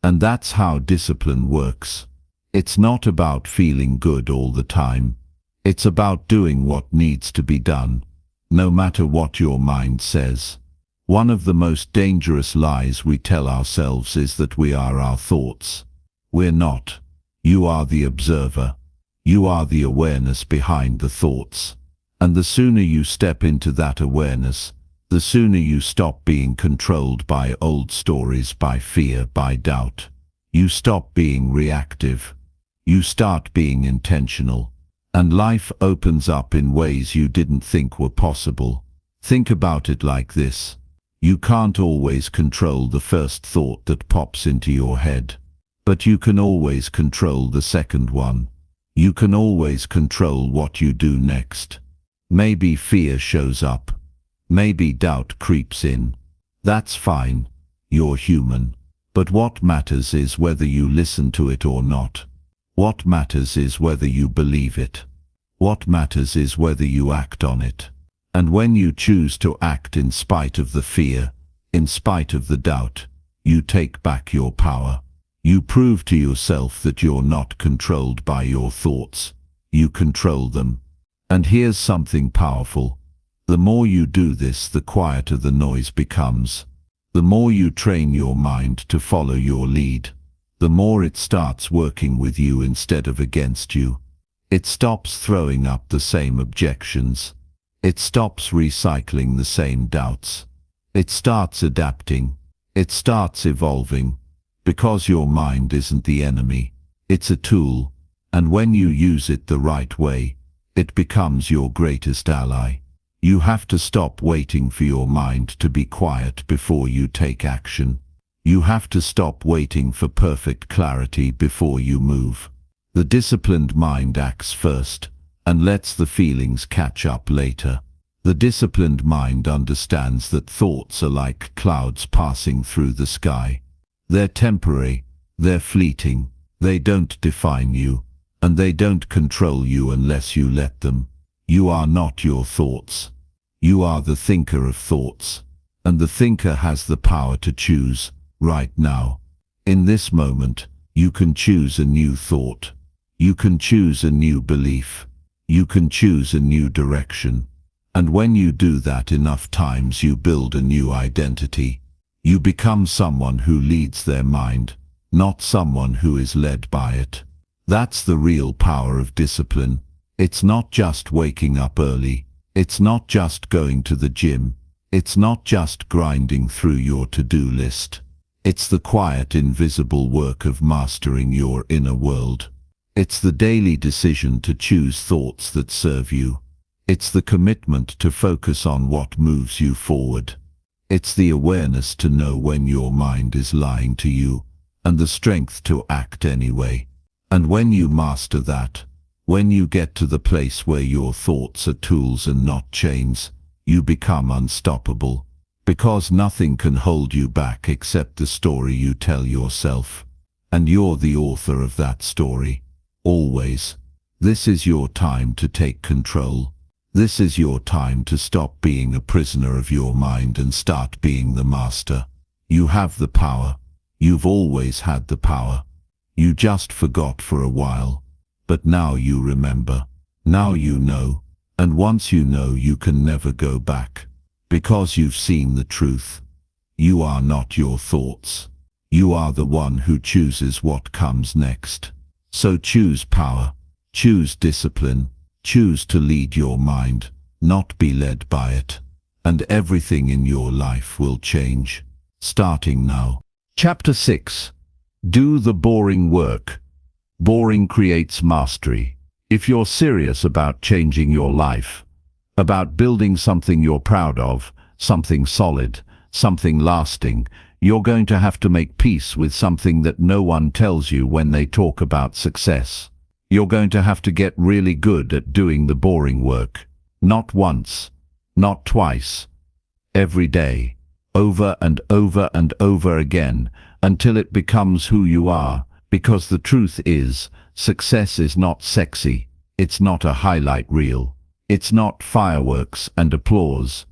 And that's how discipline works. It's not about feeling good all the time. It's about doing what needs to be done, no matter what your mind says. One of the most dangerous lies we tell ourselves is that we are our thoughts. We're not. You are the observer. You are the awareness behind the thoughts. And the sooner you step into that awareness, the sooner you stop being controlled by old stories, by fear, by doubt. You stop being reactive. You start being intentional. And life opens up in ways you didn't think were possible. Think about it like this. You can't always control the first thought that pops into your head. But you can always control the second one. You can always control what you do next. Maybe fear shows up. Maybe doubt creeps in. That's fine. You're human. But what matters is whether you listen to it or not. What matters is whether you believe it. What matters is whether you act on it. And when you choose to act in spite of the fear, in spite of the doubt, you take back your power. You prove to yourself that you're not controlled by your thoughts. You control them. And here's something powerful. The more you do this, the quieter the noise becomes. The more you train your mind to follow your lead, the more it starts working with you instead of against you. It stops throwing up the same objections. It stops recycling the same doubts. It starts adapting. It starts evolving. Because your mind isn't the enemy, it's a tool, and when you use it the right way, it becomes your greatest ally. You have to stop waiting for your mind to be quiet before you take action. You have to stop waiting for perfect clarity before you move. The disciplined mind acts first, and lets the feelings catch up later. The disciplined mind understands that thoughts are like clouds passing through the sky. They're temporary, they're fleeting, they don't define you, and they don't control you unless you let them. You are not your thoughts. You are the thinker of thoughts, and the thinker has the power to choose, right now. In this moment, you can choose a new thought. You can choose a new belief. You can choose a new direction. And when you do that enough times, you build a new identity. You become someone who leads their mind, not someone who is led by it. That's the real power of discipline. It's not just waking up early. It's not just going to the gym. It's not just grinding through your to-do list. It's the quiet, invisible work of mastering your inner world. It's the daily decision to choose thoughts that serve you. It's the commitment to focus on what moves you forward. It's the awareness to know when your mind is lying to you, and the strength to act anyway. And when you master that, when you get to the place where your thoughts are tools and not chains, you become unstoppable. Because nothing can hold you back except the story you tell yourself. And you're the author of that story. Always. This is your time to take control. This is your time to stop being a prisoner of your mind and start being the master. You have the power. You've always had the power. You just forgot for a while. But now you remember. Now you know. And once you know, you can never go back. Because you've seen the truth. You are not your thoughts. You are the one who chooses what comes next. So choose power. Choose discipline. Choose to lead your mind, not be led by it. And everything in your life will change. Starting now. Chapter 6. Do the boring work. Boring creates mastery. If you're serious about changing your life, about building something you're proud of, something solid, something lasting, you're going to have to make peace with something that no one tells you when they talk about success. You're going to have to get really good at doing the boring work. Not once, not twice. Every day, over and over and over again, until it becomes who you are. Because the truth is, success is not sexy. It's not a highlight reel. It's not fireworks and applause.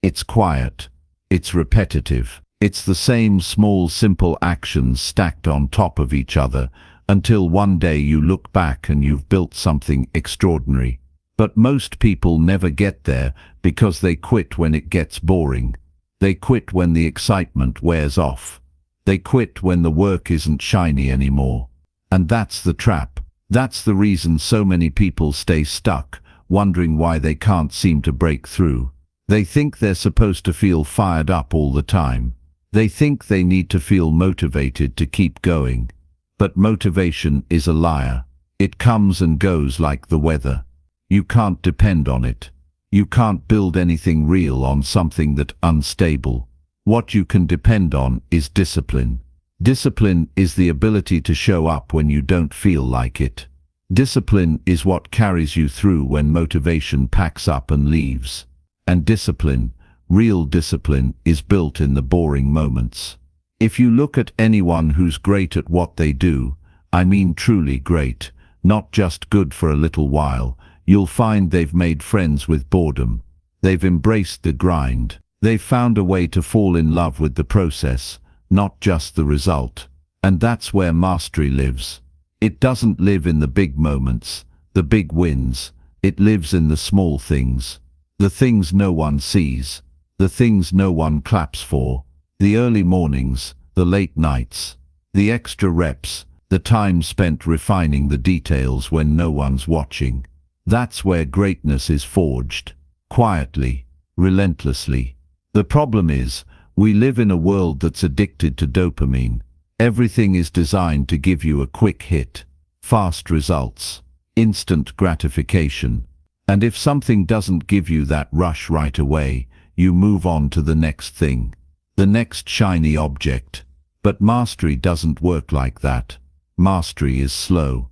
It's quiet. It's repetitive. It's the same small, simple actions stacked on top of each other, until one day you look back and you've built something extraordinary. But most people never get there because they quit when it gets boring. They quit when the excitement wears off. They quit when the work isn't shiny anymore. And that's the trap. That's the reason so many people stay stuck, wondering why they can't seem to break through. They think they're supposed to feel fired up all the time. They think they need to feel motivated to keep going. But motivation is a liar. It comes and goes like the weather. You can't depend on it. You can't build anything real on something that's unstable. What you can depend on is discipline. Discipline is the ability to show up when you don't feel like it. Discipline is what carries you through when motivation packs up and leaves. And discipline, real discipline, is built in the boring moments. If you look at anyone who's great at what they do, I mean truly great, not just good for a little while, you'll find they've made friends with boredom. They've embraced the grind. They've found a way to fall in love with the process, not just the result. And that's where mastery lives. It doesn't live in the big moments, the big wins. It lives in the small things. The things no one sees. The things no one claps for. The early mornings, the late nights, the extra reps, the time spent refining the details when no one's watching. That's where greatness is forged. Quietly, relentlessly. The problem is, we live in a world that's addicted to dopamine. Everything is designed to give you a quick hit, fast results, instant gratification. And if something doesn't give you that rush right away, you move on to the next thing, the next shiny object. But mastery doesn't work like that. Mastery is slow.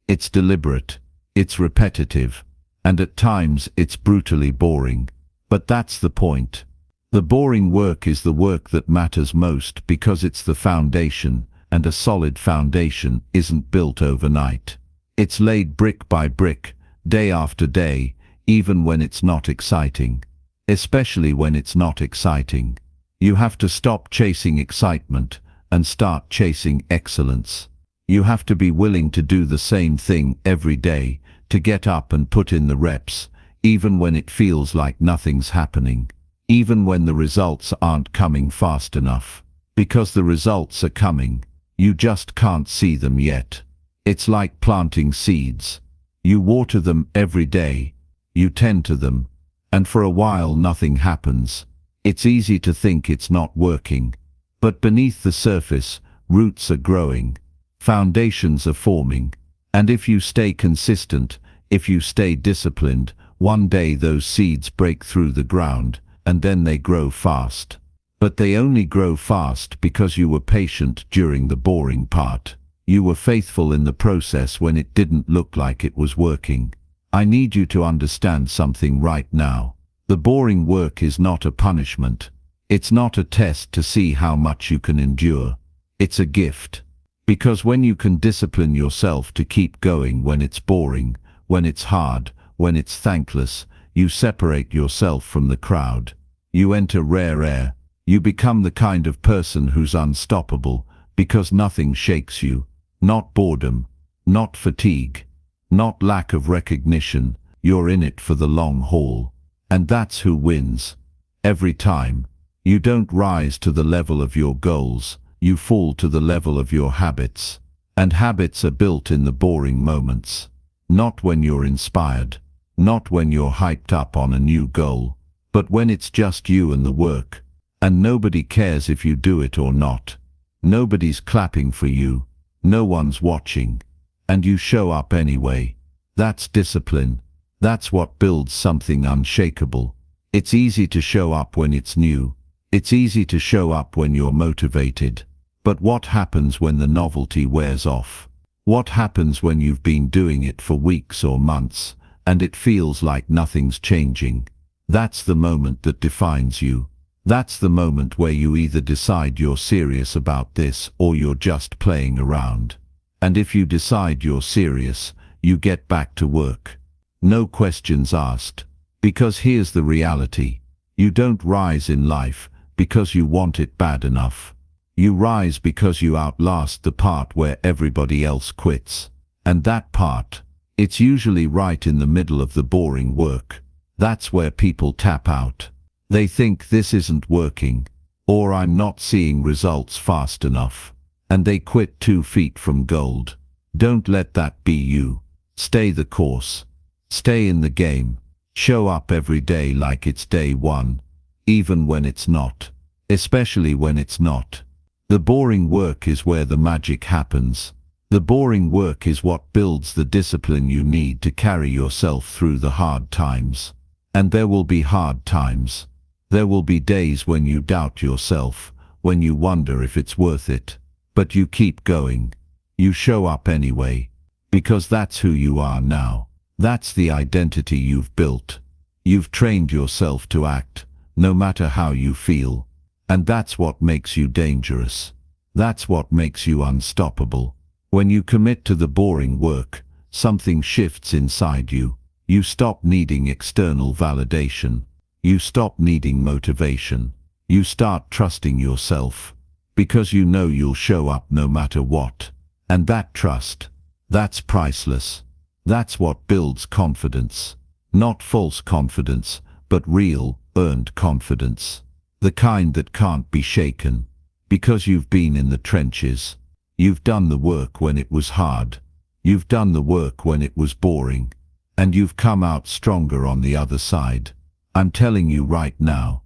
It's deliberate. It's repetitive. And at times it's brutally boring. But that's the point. The boring work is the work that matters most because it's the foundation, and a solid foundation isn't built overnight. It's laid brick by brick, day after day, even when it's not exciting. Especially when it's not exciting. You have to stop chasing excitement and start chasing excellence. You have to be willing to do the same thing every day, to get up and put in the reps, even when it feels like nothing's happening. Even when the results aren't coming fast enough. Because the results are coming, you just can't see them yet. It's like planting seeds. You water them every day, you tend to them, and for a while nothing happens. It's easy to think it's not working. But beneath the surface, roots are growing, foundations are forming, and if you stay consistent, if you stay disciplined, one day those seeds break through the ground, and then they grow fast. But they only grow fast because you were patient during the boring part. You were faithful in the process when it didn't look like it was working. I need you to understand something right now. The boring work is not a punishment. It's not a test to see how much you can endure. It's a gift. Because when you can discipline yourself to keep going when it's boring, when it's hard, when it's thankless, you separate yourself from the crowd. You enter rare air. You become the kind of person who's unstoppable because nothing shakes you. Not boredom, not fatigue, not lack of recognition. You're in it for the long haul. And that's who wins. Every time. You don't rise to the level of your goals. You fall to the level of your habits. And habits are built in the boring moments. Not when you're inspired. Not when you're hyped up on a new goal. But when it's just you and the work. And nobody cares if you do it or not. Nobody's clapping for you. No one's watching. And you show up anyway. That's discipline. That's what builds something unshakable. It's easy to show up when it's new. It's easy to show up when you're motivated. But what happens when the novelty wears off? What happens when you've been doing it for weeks or months, and it feels like nothing's changing? That's the moment that defines you. That's the moment where you either decide you're serious about this or you're just playing around. And if you decide you're serious, you get back to work. No questions asked. Because here's the reality. You don't rise in life because you want it bad enough. You rise because you outlast the part where everybody else quits. And that part, it's usually right in the middle of the boring work. That's where people tap out. They think this isn't working, or I'm not seeing results fast enough. And they quit 2 feet from gold. Don't let that be you. Stay the course. Stay in the game. Show up every day like it's day one, even when it's not. Especially when it's not. The boring work is where the magic happens. The boring work is what builds the discipline you need to carry yourself through the hard times. And there will be hard times. There will be days when you doubt yourself, when you wonder if it's worth it. But you keep going. You show up anyway. Because that's who you are now. That's the identity you've built. You've trained yourself to act, no matter how you feel. And that's what makes you dangerous. That's what makes you unstoppable. When you commit to the boring work, something shifts inside you. You stop needing external validation. You stop needing motivation. You start trusting yourself. Because you know you'll show up no matter what. And that trust, that's priceless. That's what builds confidence. Not false confidence, but real, earned confidence. The kind that can't be shaken. Because you've been in the trenches. You've done the work when it was hard. You've done the work when it was boring. And you've come out stronger on the other side. I'm telling you right now.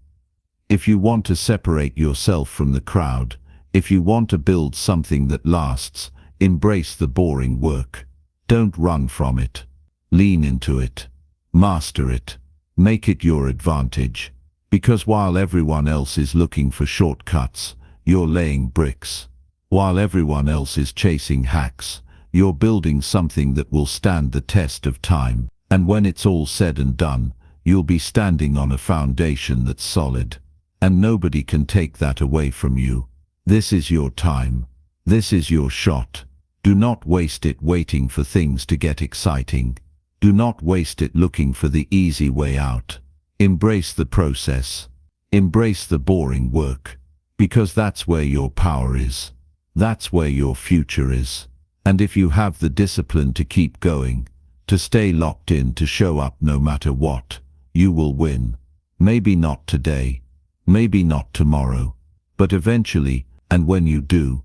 If you want to separate yourself from the crowd, if you want to build something that lasts, embrace the boring work. Don't run from it. Lean into it. Master it. Make it your advantage. Because while everyone else is looking for shortcuts, you're laying bricks. While everyone else is chasing hacks, you're building something that will stand the test of time. And when it's all said and done, you'll be standing on a foundation that's solid. And nobody can take that away from you. This is your time. This is your shot. Do not waste it waiting for things to get exciting. Do not waste it looking for the easy way out. Embrace the process. Embrace the boring work. Because that's where your power is. That's where your future is. And if you have the discipline to keep going, to stay locked in, to show up no matter what, you will win. Maybe not today, maybe not tomorrow, but eventually, and when you do,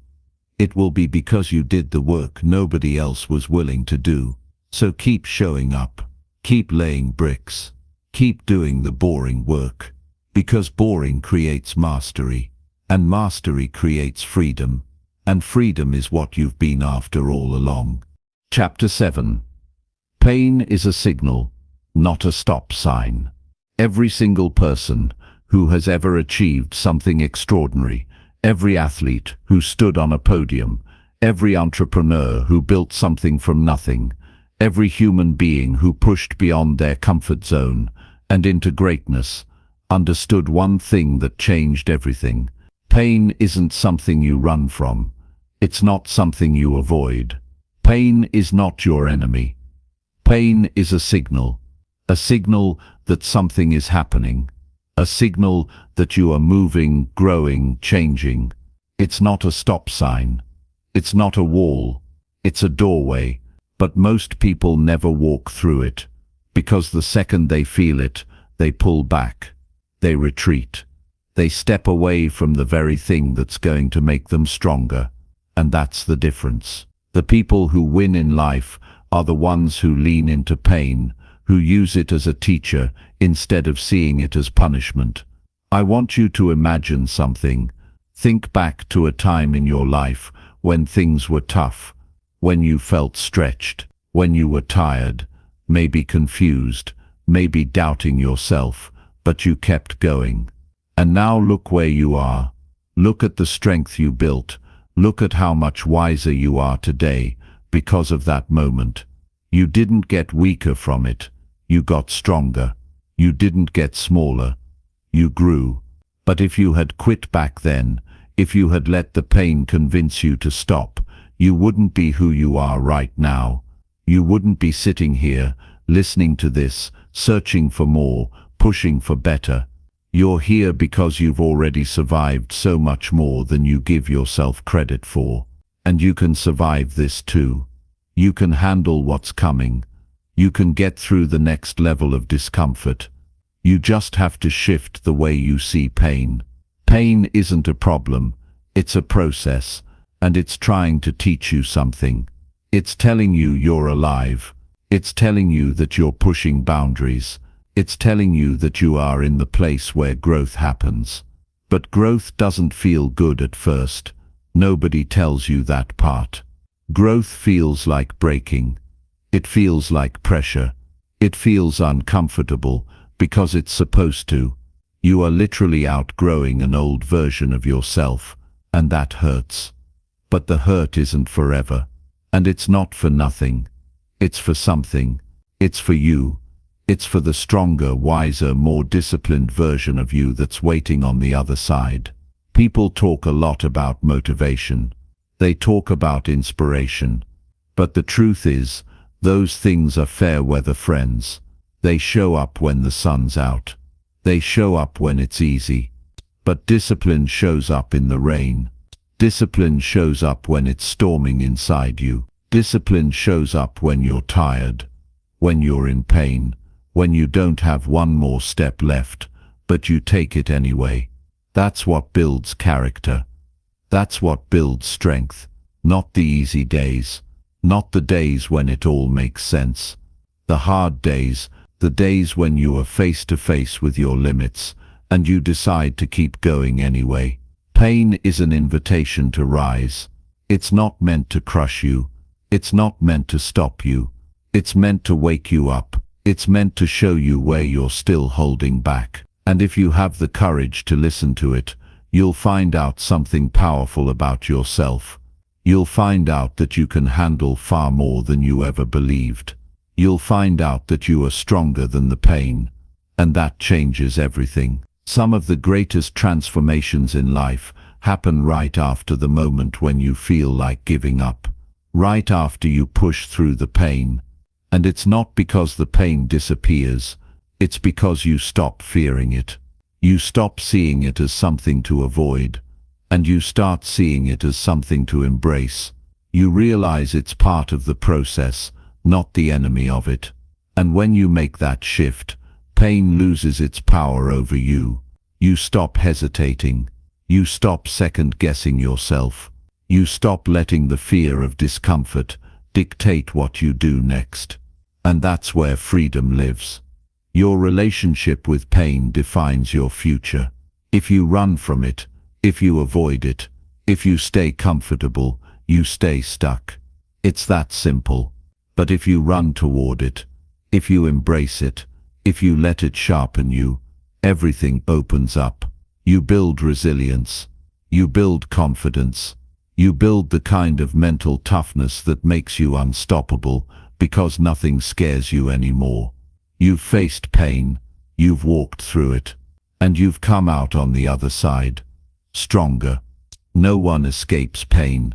it will be because you did the work nobody else was willing to do. So keep showing up, keep laying bricks, keep doing the boring work, because boring creates mastery, and mastery creates freedom, and freedom is what you've been after all along. Chapter 7. Pain is a signal, not a stop sign. Every single person who has ever achieved something extraordinary, every athlete who stood on a podium, every entrepreneur who built something from nothing, every human being who pushed beyond their comfort zone and into greatness, understood one thing that changed everything. Pain isn't something you run from. It's not something you avoid. Pain is not your enemy. Pain is a signal that something is happening, a signal that you are moving, growing, changing. It's not a stop sign. It's not a wall. It's a doorway. But most people never walk through it, because the second they feel it, they pull back. They retreat. They step away from the very thing that's going to make them stronger. And that's the difference. The people who win in life are the ones who lean into pain, who use it as a teacher instead of seeing it as punishment. I want you to imagine something. Think back to a time in your life when things were tough, when you felt stretched, when you were tired, maybe confused, maybe doubting yourself, but you kept going. And now look where you are. Look at the strength you built. Look at how much wiser you are today because of that moment. You didn't get weaker from it. You got stronger. You didn't get smaller. You grew. But if you had quit back then, if you had let the pain convince you to stop, you wouldn't be who you are right now. You wouldn't be sitting here, listening to this, searching for more, pushing for better. You're here because you've already survived so much more than you give yourself credit for. And you can survive this too. You can handle what's coming. You can get through the next level of discomfort. You just have to shift the way you see pain. Pain isn't a problem. It's a process. And it's trying to teach you something. It's telling you you're alive. It's telling you that you're pushing boundaries. It's telling you that you are in the place where growth happens. But growth doesn't feel good at first. Nobody tells you that part. Growth feels like breaking. It feels like pressure. It feels uncomfortable because it's supposed to. You are literally outgrowing an old version of yourself, and that hurts. But the hurt isn't forever. And it's not for nothing. It's for something. It's for you. It's for the stronger, wiser, more disciplined version of you that's waiting on the other side. People talk a lot about motivation. They talk about inspiration. But the truth is, those things are fair weather friends. They show up when the sun's out. They show up when it's easy. But discipline shows up in the rain. Discipline shows up when it's storming inside you. Discipline shows up when you're tired, when you're in pain, when you don't have one more step left, but you take it anyway. That's what builds character. That's what builds strength. Not the easy days. Not the days when it all makes sense. The hard days, the days when you are face to face with your limits, and you decide to keep going anyway. Pain is an invitation to rise. It's not meant to crush you. It's not meant to stop you. It's meant to wake you up. It's meant to show you where you're still holding back. And if you have the courage to listen to it, you'll find out something powerful about yourself. You'll find out that you can handle far more than you ever believed. You'll find out that you are stronger than the pain. And that changes everything. Some of the greatest transformations in life happen right after the moment when you feel like giving up. Right after you push through the pain. And it's not because the pain disappears. It's because you stop fearing it. You stop seeing it as something to avoid. And you start seeing it as something to embrace. You realize it's part of the process, not the enemy of it. And when you make that shift, pain loses its power over you. You stop hesitating. You stop second-guessing yourself. You stop letting the fear of discomfort dictate what you do next. And that's where freedom lives. Your relationship with pain defines your future. If you run from it, if you avoid it, if you stay comfortable, you stay stuck. It's that simple. But if you run toward it, if you embrace it, if you let it sharpen you, everything opens up. You build resilience. You build confidence. You build the kind of mental toughness that makes you unstoppable because nothing scares you anymore. You've faced pain, you've walked through it, and you've come out on the other side, stronger. No one escapes pain.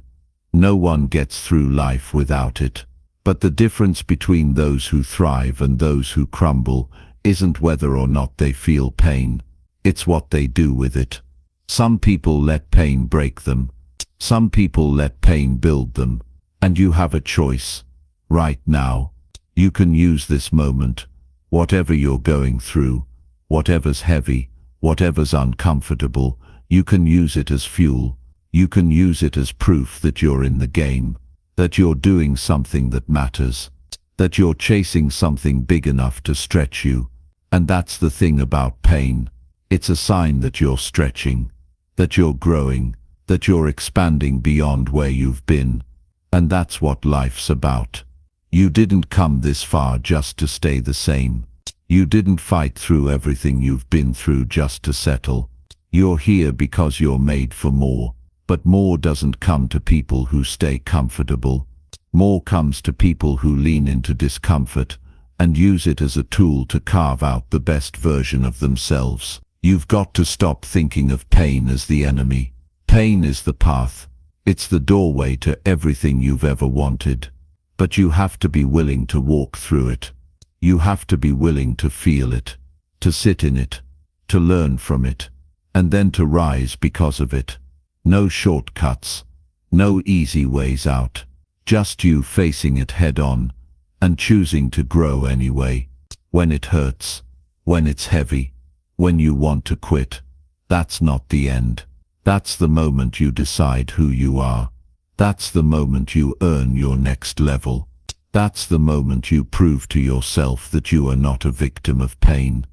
No one gets through life without it. But the difference between those who thrive and those who crumble isn't whether or not they feel pain. It's what they do with it. Some people let pain break them. Some people let pain build them. And you have a choice. Right now, you can use this moment, whatever you're going through, whatever's heavy, whatever's uncomfortable, you can use it as fuel. You can use it as proof that you're in the game, that you're doing something that matters, that you're chasing something big enough to stretch you. And that's the thing about pain. It's a sign that you're stretching, that you're growing, that you're expanding beyond where you've been. And that's what life's about. You didn't come this far just to stay the same. You didn't fight through everything you've been through just to settle. You're here because you're made for more. But more doesn't come to people who stay comfortable. More comes to people who lean into discomfort and use it as a tool to carve out the best version of themselves. You've got to stop thinking of pain as the enemy. Pain is the path. It's the doorway to everything you've ever wanted. But you have to be willing to walk through it. You have to be willing to feel it, to sit in it, to learn from it, and then to rise because of it. No shortcuts, no easy ways out. Just you facing it head on and choosing to grow anyway. When it hurts, when it's heavy, when you want to quit, that's not the end. That's the moment you decide who you are. That's the moment you earn your next level. That's the moment you prove to yourself that you are not a victim of pain.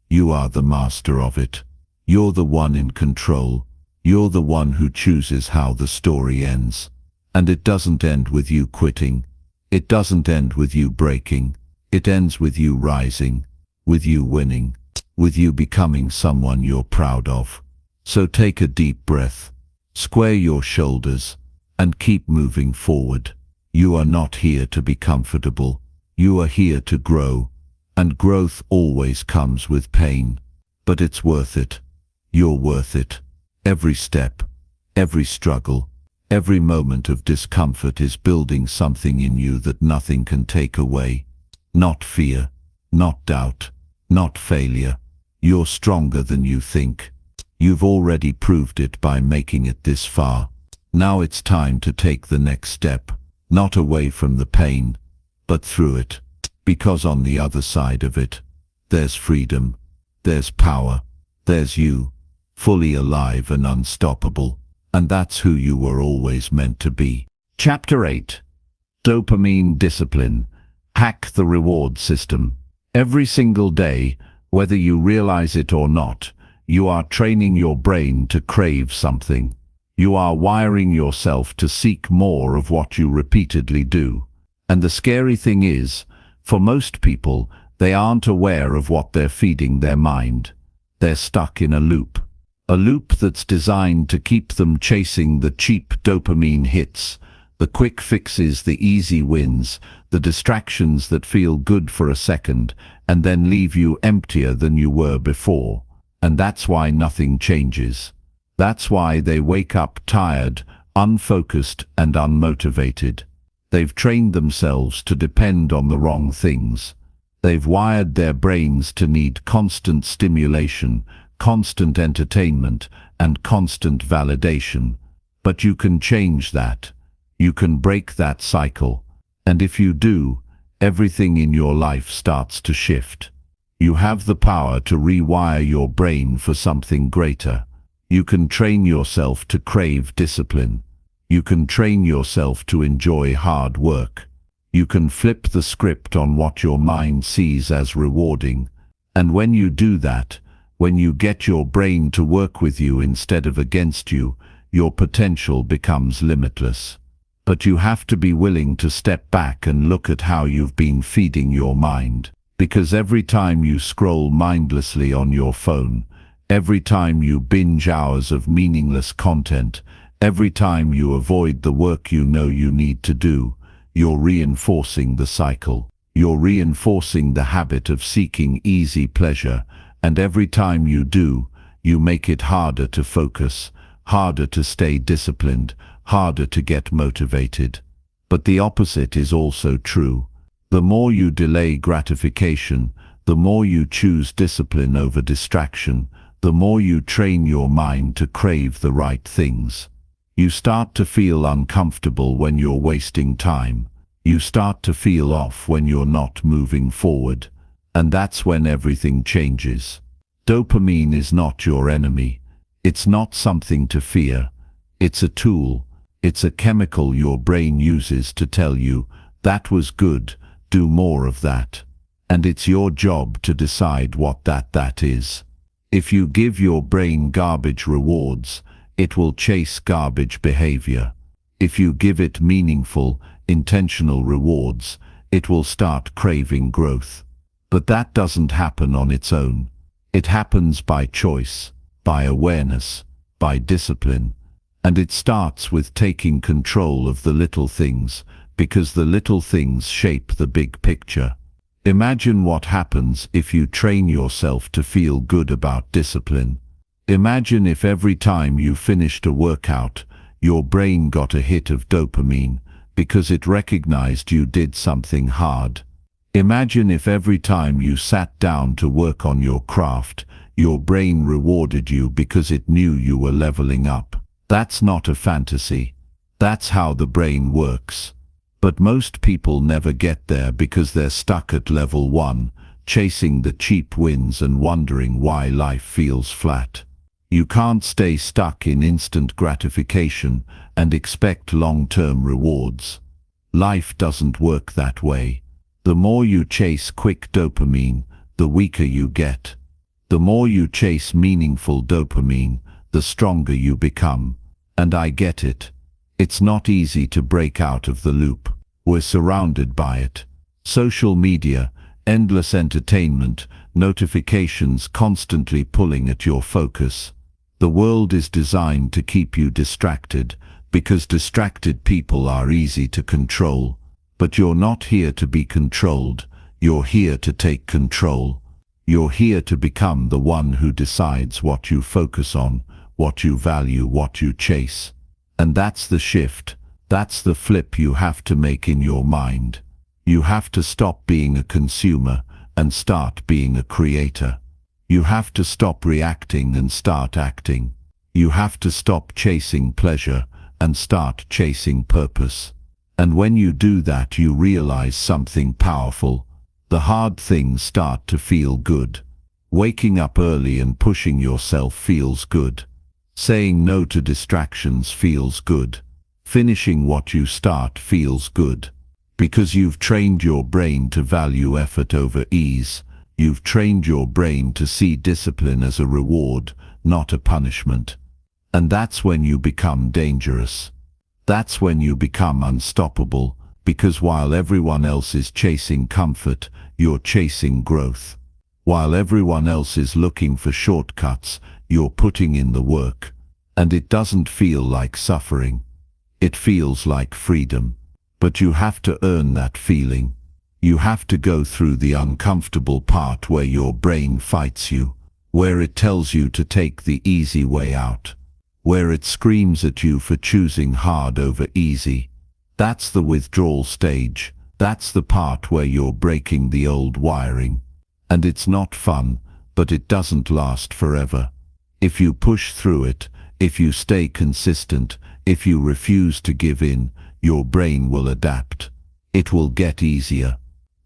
You are the master of it. You're the one in control. You're the one who chooses how the story ends. And it doesn't end with you quitting. It doesn't end with you breaking. It ends with you rising, with you winning, with you becoming someone you're proud of. So take a deep breath, square your shoulders, and keep moving forward. You are not here to be comfortable. You are here to grow, and growth always comes with pain. But it's worth it. You're worth it. Every step, every struggle, every moment of discomfort is building something in you that nothing can take away. Not fear, not doubt, not failure. You're stronger than you think. You've already proved it by making it this far. Now it's time to take the next step, not away from the pain, but through it. Because on the other side of it, there's freedom, there's power, there's you, fully alive and unstoppable. And that's who you were always meant to be. Chapter 8. Dopamine Discipline. Hack the reward system. Every single day, whether you realize it or not, you are training your brain to crave something. You are wiring yourself to seek more of what you repeatedly do. And the scary thing is, for most people, they aren't aware of what they're feeding their mind. They're stuck in a loop that's designed to keep them chasing the cheap dopamine hits, the quick fixes, the easy wins, the distractions that feel good for a second and then leave you emptier than you were before. And that's why nothing changes. That's why they wake up tired, unfocused, and unmotivated. They've trained themselves to depend on the wrong things. They've wired their brains to need constant stimulation, constant entertainment, and constant validation. But you can change that. You can break that cycle. And if you do, everything in your life starts to shift. You have the power to rewire your brain for something greater. You can train yourself to crave discipline. You can train yourself to enjoy hard work. You can flip the script on what your mind sees as rewarding. And when you do that, when you get your brain to work with you instead of against you, your potential becomes limitless. But you have to be willing to step back and look at how you've been feeding your mind. Because every time you scroll mindlessly on your phone, every time you binge hours of meaningless content, every time you avoid the work you know you need to do, you're reinforcing the cycle. You're reinforcing the habit of seeking easy pleasure, and every time you do, you make it harder to focus, harder to stay disciplined, harder to get motivated. But the opposite is also true. The more you delay gratification, the more you choose discipline over distraction, the more you train your mind to crave the right things. You start to feel uncomfortable when you're wasting time. You start to feel off when you're not moving forward. And that's when everything changes. Dopamine is not your enemy. It's not something to fear. It's a tool. It's a chemical your brain uses to tell you, that was good, do more of that. And it's your job to decide what that is. If you give your brain garbage rewards, it will chase garbage behavior. If you give it meaningful, intentional rewards, it will start craving growth. But that doesn't happen on its own. It happens by choice, by awareness, by discipline. And it starts with taking control of the little things, because the little things shape the big picture. Imagine what happens if you train yourself to feel good about discipline. Imagine if every time you finished a workout, your brain got a hit of dopamine, because it recognized you did something hard. Imagine if every time you sat down to work on your craft, your brain rewarded you because it knew you were leveling up. That's not a fantasy. That's how the brain works. But most people never get there because they're stuck at level 1, chasing the cheap wins and wondering why life feels flat. You can't stay stuck in instant gratification and expect long-term rewards. Life doesn't work that way. The more you chase quick dopamine, the weaker you get. The more you chase meaningful dopamine, the stronger you become. And I get it. It's not easy to break out of the loop. We're surrounded by it. Social media, endless entertainment, notifications constantly pulling at your focus. The world is designed to keep you distracted, because distracted people are easy to control. But you're not here to be controlled. You're here to take control. You're here to become the one who decides what you focus on, what you value, what you chase. And that's the shift. That's the flip you have to make in your mind. You have to stop being a consumer and start being a creator. You have to stop reacting and start acting. You have to stop chasing pleasure and start chasing purpose. And when you do that, you realize something powerful. The hard things start to feel good. Waking up early and pushing yourself feels good. Saying no to distractions feels good. Finishing what you start feels good. Because you've trained your brain to value effort over ease. You've trained your brain to see discipline as a reward, not a punishment. And that's when you become dangerous. That's when you become unstoppable, because while everyone else is chasing comfort, you're chasing growth. While everyone else is looking for shortcuts, you're putting in the work. And it doesn't feel like suffering. It feels like freedom. But you have to earn that feeling. You have to go through the uncomfortable part where your brain fights you, where it tells you to take the easy way out, where it screams at you for choosing hard over easy. That's the withdrawal stage. That's the part where you're breaking the old wiring. And it's not fun, but it doesn't last forever. If you push through it, if you stay consistent, if you refuse to give in, your brain will adapt. It will get easier.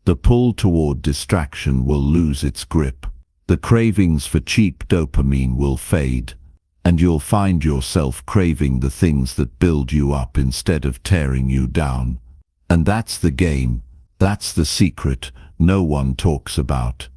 The pull toward distraction will lose its grip. The cravings for cheap dopamine will fade. And you'll find yourself craving the things that build you up instead of tearing you down. And that's the game. That's the secret no one talks about.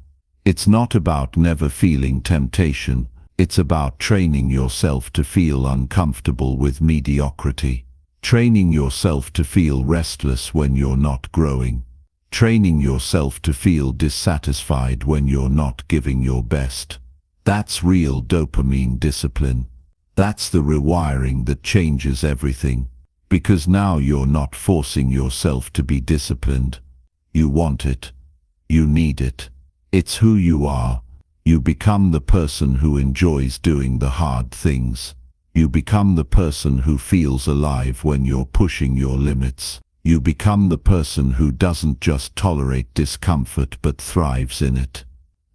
It's not about never feeling temptation. It's about training yourself to feel uncomfortable with mediocrity. Training yourself to feel restless when you're not growing. training yourself to feel dissatisfied when you're not giving your best. That's real dopamine discipline. That's the rewiring that changes everything. Because now you're not forcing yourself to be disciplined. You want it. You need it. It's who you are. You become the person who enjoys doing the hard things. You become the person who feels alive when you're pushing your limits. You become the person who doesn't just tolerate discomfort but thrives in it.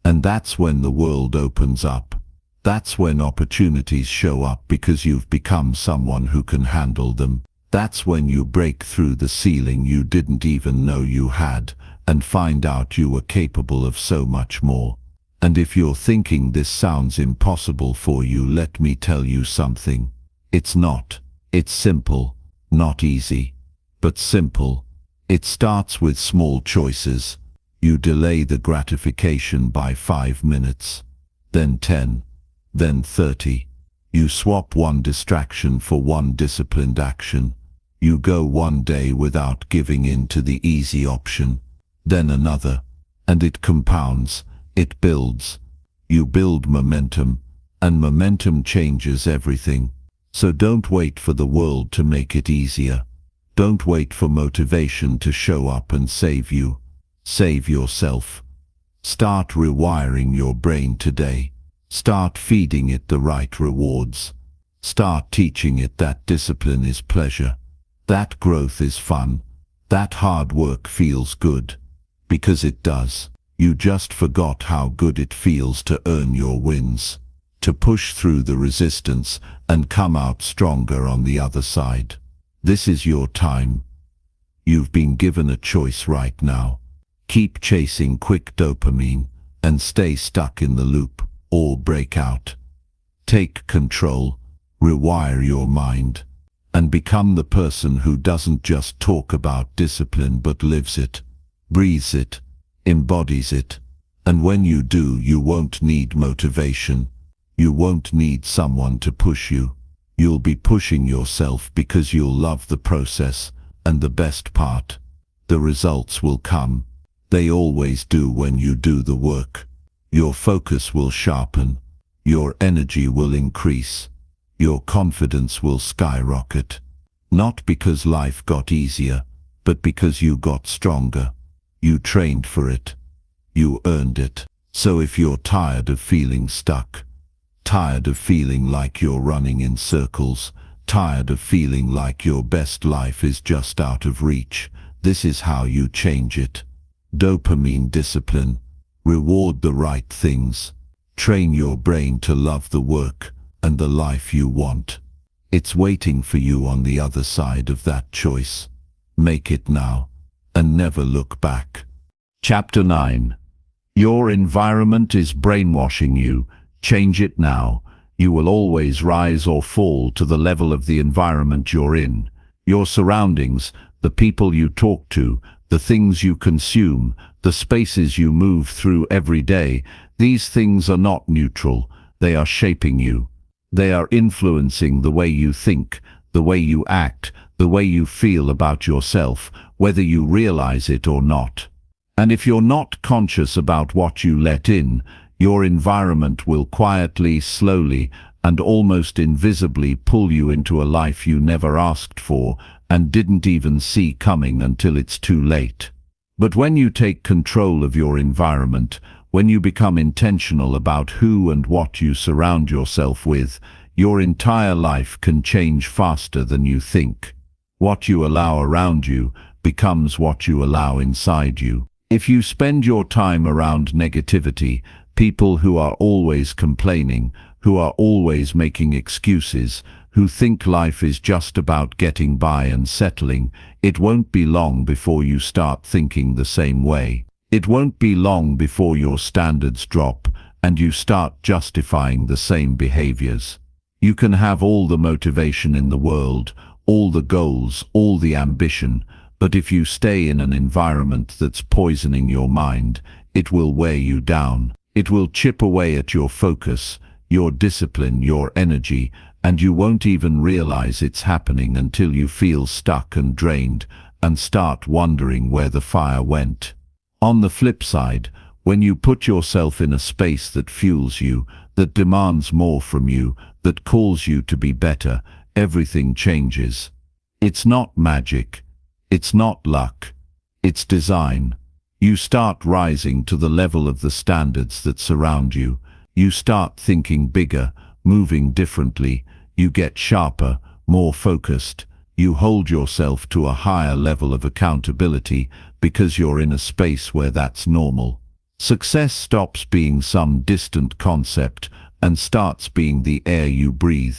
And that's when the world opens up. That's when opportunities show up because you've become someone who can handle them. That's when you break through the ceiling you didn't even know you had and find out you were capable of so much more. And if you're thinking this sounds impossible for you, let me tell you something. It's not. It's simple, not easy, but simple. It starts with small choices. You delay the gratification by 5 minutes, then 10, then 30. You swap one distraction for one disciplined action. You go one day without giving in to the easy option, then another, and it compounds, it builds. You build momentum, and momentum changes everything. So don't wait for the world to make it easier. Don't wait for motivation to show up and save you. Save yourself. Start rewiring your brain today. Start feeding it the right rewards. Start teaching it that discipline is pleasure, that growth is fun, that hard work feels good. Because it does. You just forgot how good it feels to earn your wins, to push through the resistance and come out stronger on the other side. This is your time. You've been given a choice right now. Keep chasing quick dopamine and stay stuck in the loop, or break out. Take control, rewire your mind, and become the person who doesn't just talk about discipline but lives it, breathes it, embodies it. And when you do, you won't need motivation. You won't need someone to push you. You'll be pushing yourself because you'll love the process, and the best part, the results will come. They always do when you do the work. Your focus will sharpen. Your energy will increase. Your confidence will skyrocket. Not because life got easier, but because you got stronger. You trained for it. You earned it. So if you're tired of feeling stuck, tired of feeling like you're running in circles, tired of feeling like your best life is just out of reach, this is how you change it. Dopamine discipline. Reward the right things. Train your brain to love the work and the life you want. It's waiting for you on the other side of that choice. Make it now, and never look back. Chapter 9. Your environment is brainwashing you. Change it now. You will always rise or fall to the level of the environment you're in. Your surroundings, the people you talk to, the things you consume, the spaces you move through every day, these things are not neutral. They are shaping you. They are influencing the way you think, the way you act, the way you feel about yourself, whether you realize it or not. And if you're not conscious about what you let in, your environment will quietly, slowly, and almost invisibly pull you into a life you never asked for and didn't even see coming until it's too late. But when you take control of your environment, when you become intentional about who and what you surround yourself with, your entire life can change faster than you think. What you allow around you becomes what you allow inside you. If you spend your time around negativity, people who are always complaining, who are always making excuses, who think life is just about getting by and settling, it won't be long before you start thinking the same way. It won't be long before your standards drop and you start justifying the same behaviors. You can have all the motivation in the world, all the goals, all the ambition, but if you stay in an environment that's poisoning your mind, it will wear you down. It will chip away at your focus, your discipline, your energy, and you won't even realize it's happening until you feel stuck and drained, and start wondering where the fire went. On the flip side, when you put yourself in a space that fuels you, that demands more from you, that calls you to be better, everything changes. It's not magic. It's not luck. It's design. You start rising to the level of the standards that surround you. You start thinking bigger, moving differently. You get sharper, more focused. You hold yourself to a higher level of accountability because you're in a space where that's normal. Success stops being some distant concept and starts being the air you breathe.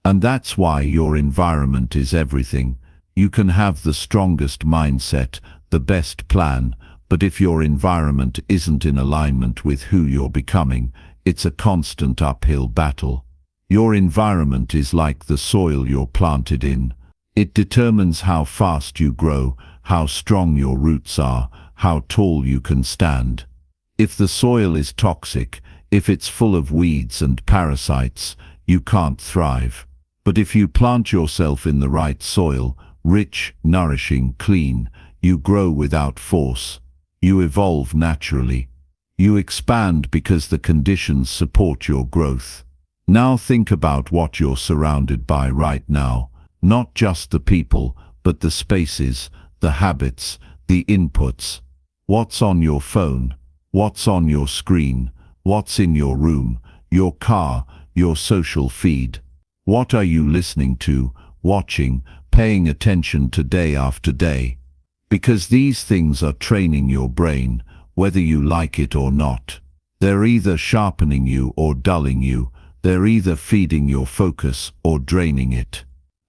And that's why your environment is everything. You can have the strongest mindset, the best plan, but if your environment isn't in alignment with who you're becoming, it's a constant uphill battle. Your environment is like the soil you're planted in. It determines how fast you grow, how strong your roots are, how tall you can stand. If the soil is toxic, if it's full of weeds and parasites, you can't thrive. But if you plant yourself in the right soil, rich, nourishing, clean, you grow without force. You evolve naturally. You expand because the conditions support your growth. Now think about what you're surrounded by right now. Not just the people, but the spaces, the habits, the inputs. What's on your phone? What's on your screen? What's in your room, your car, your social feed? What are you listening to, watching, paying attention to day after day? Because these things are training your brain, whether you like it or not. They're either sharpening you or dulling you. They're either feeding your focus or draining it.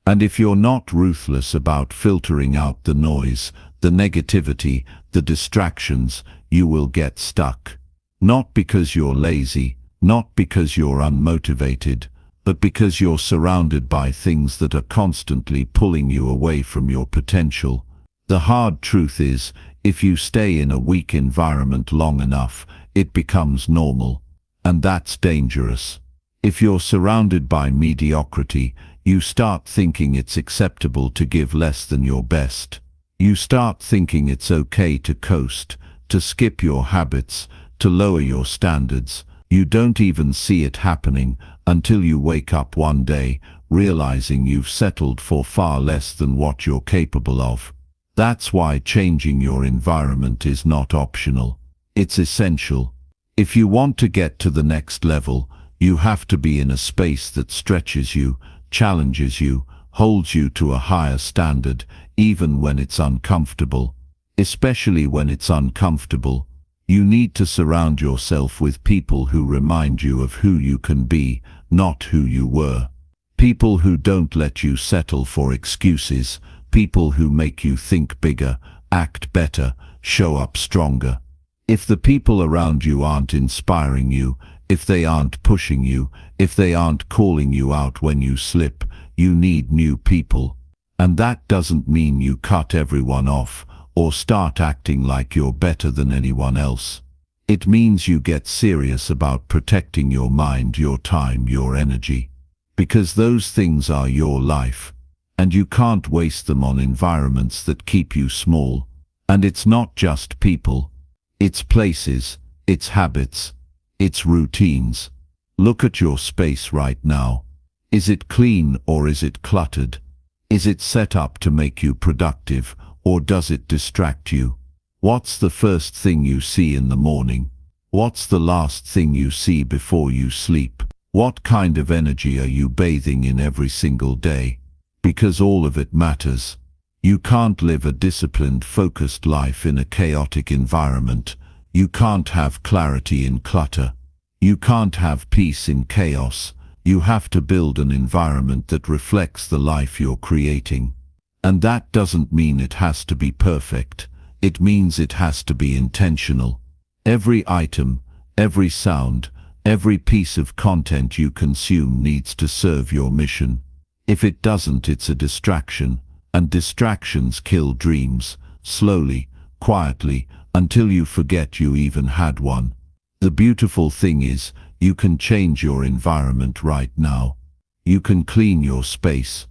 And if you're not ruthless about filtering out the noise, the negativity, the distractions, you will get stuck. Not because you're lazy, not because you're unmotivated, but because you're surrounded by things that are constantly pulling you away from your potential. The hard truth is, if you stay in a weak environment long enough, it becomes normal. And that's dangerous. If you're surrounded by mediocrity, you start thinking it's acceptable to give less than your best. You start thinking it's okay to coast, to skip your habits, to lower your standards. You don't even see it happening until you wake up one day, realizing you've settled for far less than what you're capable of. That's why changing your environment is not optional. It's essential. If you want to get to the next level, you have to be in a space that stretches you, challenges you, holds you to a higher standard, even when it's uncomfortable. Especially when it's uncomfortable, you need to surround yourself with people who remind you of who you can be, not who you were. People who don't let you settle for excuses, people who make you think bigger, act better, show up stronger. If the people around you aren't inspiring you, if they aren't pushing you, if they aren't calling you out when you slip, you need new people. And that doesn't mean you cut everyone off or start acting like you're better than anyone else. It means you get serious about protecting your mind, your time, your energy. Because those things are your life, and you can't waste them on environments that keep you small. And it's not just people. It's places, it's habits, it's routines. Look at your space right now. Is it clean or is it cluttered? Is it set up to make you productive or does it distract you? What's the first thing you see in the morning? What's the last thing you see before you sleep? What kind of energy are you bathing in every single day? Because all of it matters. You can't live a disciplined, focused life in a chaotic environment. You can't have clarity in clutter. You can't have peace in chaos. You have to build an environment that reflects the life you're creating. And that doesn't mean it has to be perfect. It means it has to be intentional. Every item, every sound, every piece of content you consume needs to serve your mission. If it doesn't, it's a distraction. And distractions kill dreams, slowly, quietly, until you forget you even had one. The beautiful thing is, you can change your environment right now. You can clean your space.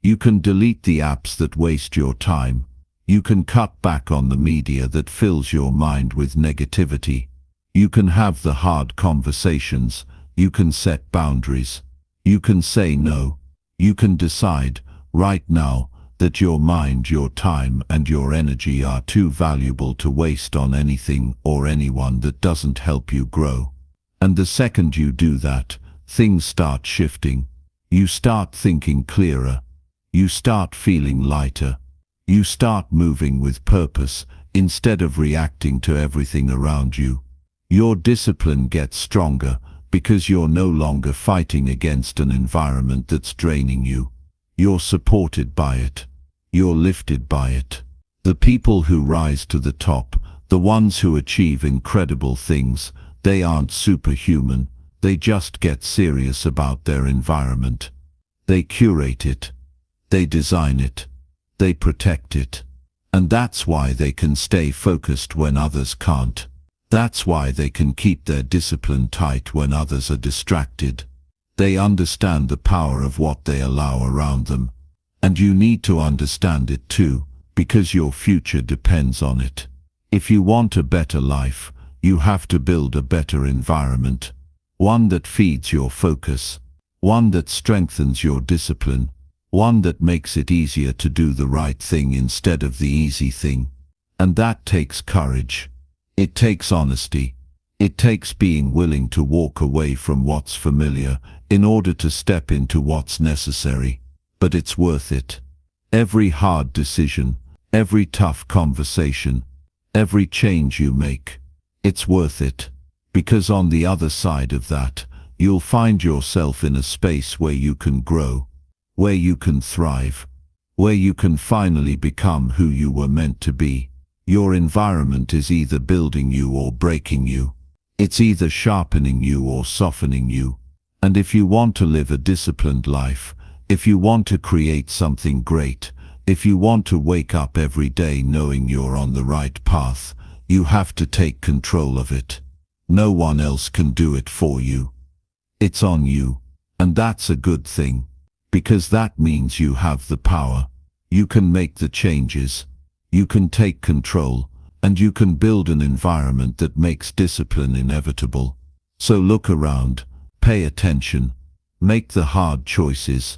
You can delete the apps that waste your time. You can cut back on the media that fills your mind with negativity. You can have the hard conversations. You can set boundaries. You can say no. You can decide, right now, that your mind, your time, and your energy are too valuable to waste on anything or anyone that doesn't help you grow. And the second you do that, things start shifting. You start thinking clearer. You start feeling lighter. You start moving with purpose instead of reacting to everything around you. Your discipline gets stronger because you're no longer fighting against an environment that's draining you. You're supported by it. You're lifted by it. The people who rise to the top, the ones who achieve incredible things, they aren't superhuman. They just get serious about their environment. They curate it. They design it. They protect it. And that's why they can stay focused when others can't. That's why they can keep their discipline tight when others are distracted. They understand the power of what they allow around them. And you need to understand it too, because your future depends on it. If you want a better life, you have to build a better environment. One that feeds your focus. One that strengthens your discipline. One that makes it easier to do the right thing instead of the easy thing. And that takes courage. It takes honesty. It takes being willing to walk away from what's familiar in order to step into what's necessary. But it's worth it. Every hard decision, every tough conversation, every change you make, it's worth it. Because on the other side of that, you'll find yourself in a space where you can grow, where you can thrive, where you can finally become who you were meant to be. Your environment is either building you or breaking you. It's either sharpening you or softening you. And if you want to live a disciplined life, if you want to create something great, if you want to wake up every day knowing you're on the right path, you have to take control of it. No one else can do it for you. It's on you. And that's a good thing. Because that means you have the power. You can make the changes. You can take control. And you can build an environment that makes discipline inevitable. So look around. Pay attention. Make the hard choices.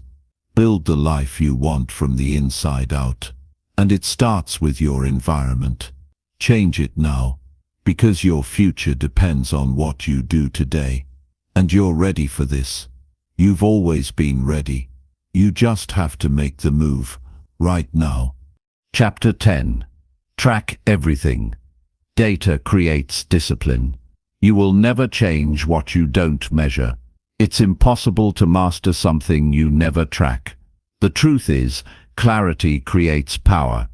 Build the life you want from the inside out. And it starts with your environment. Change it now, because your future depends on what you do today. And you're ready for this. You've always been ready. You just have to make the move, right now. Chapter 10. Track everything. Data creates discipline. You will never change what you don't measure. It's impossible to master something you never track. The truth is, clarity creates power.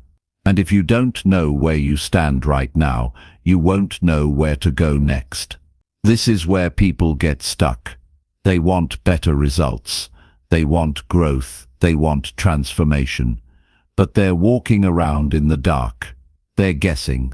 And if you don't know where you stand right now, you won't know where to go next. This is where people get stuck. They want better results. They want growth. They want transformation. But they're walking around in the dark. They're guessing.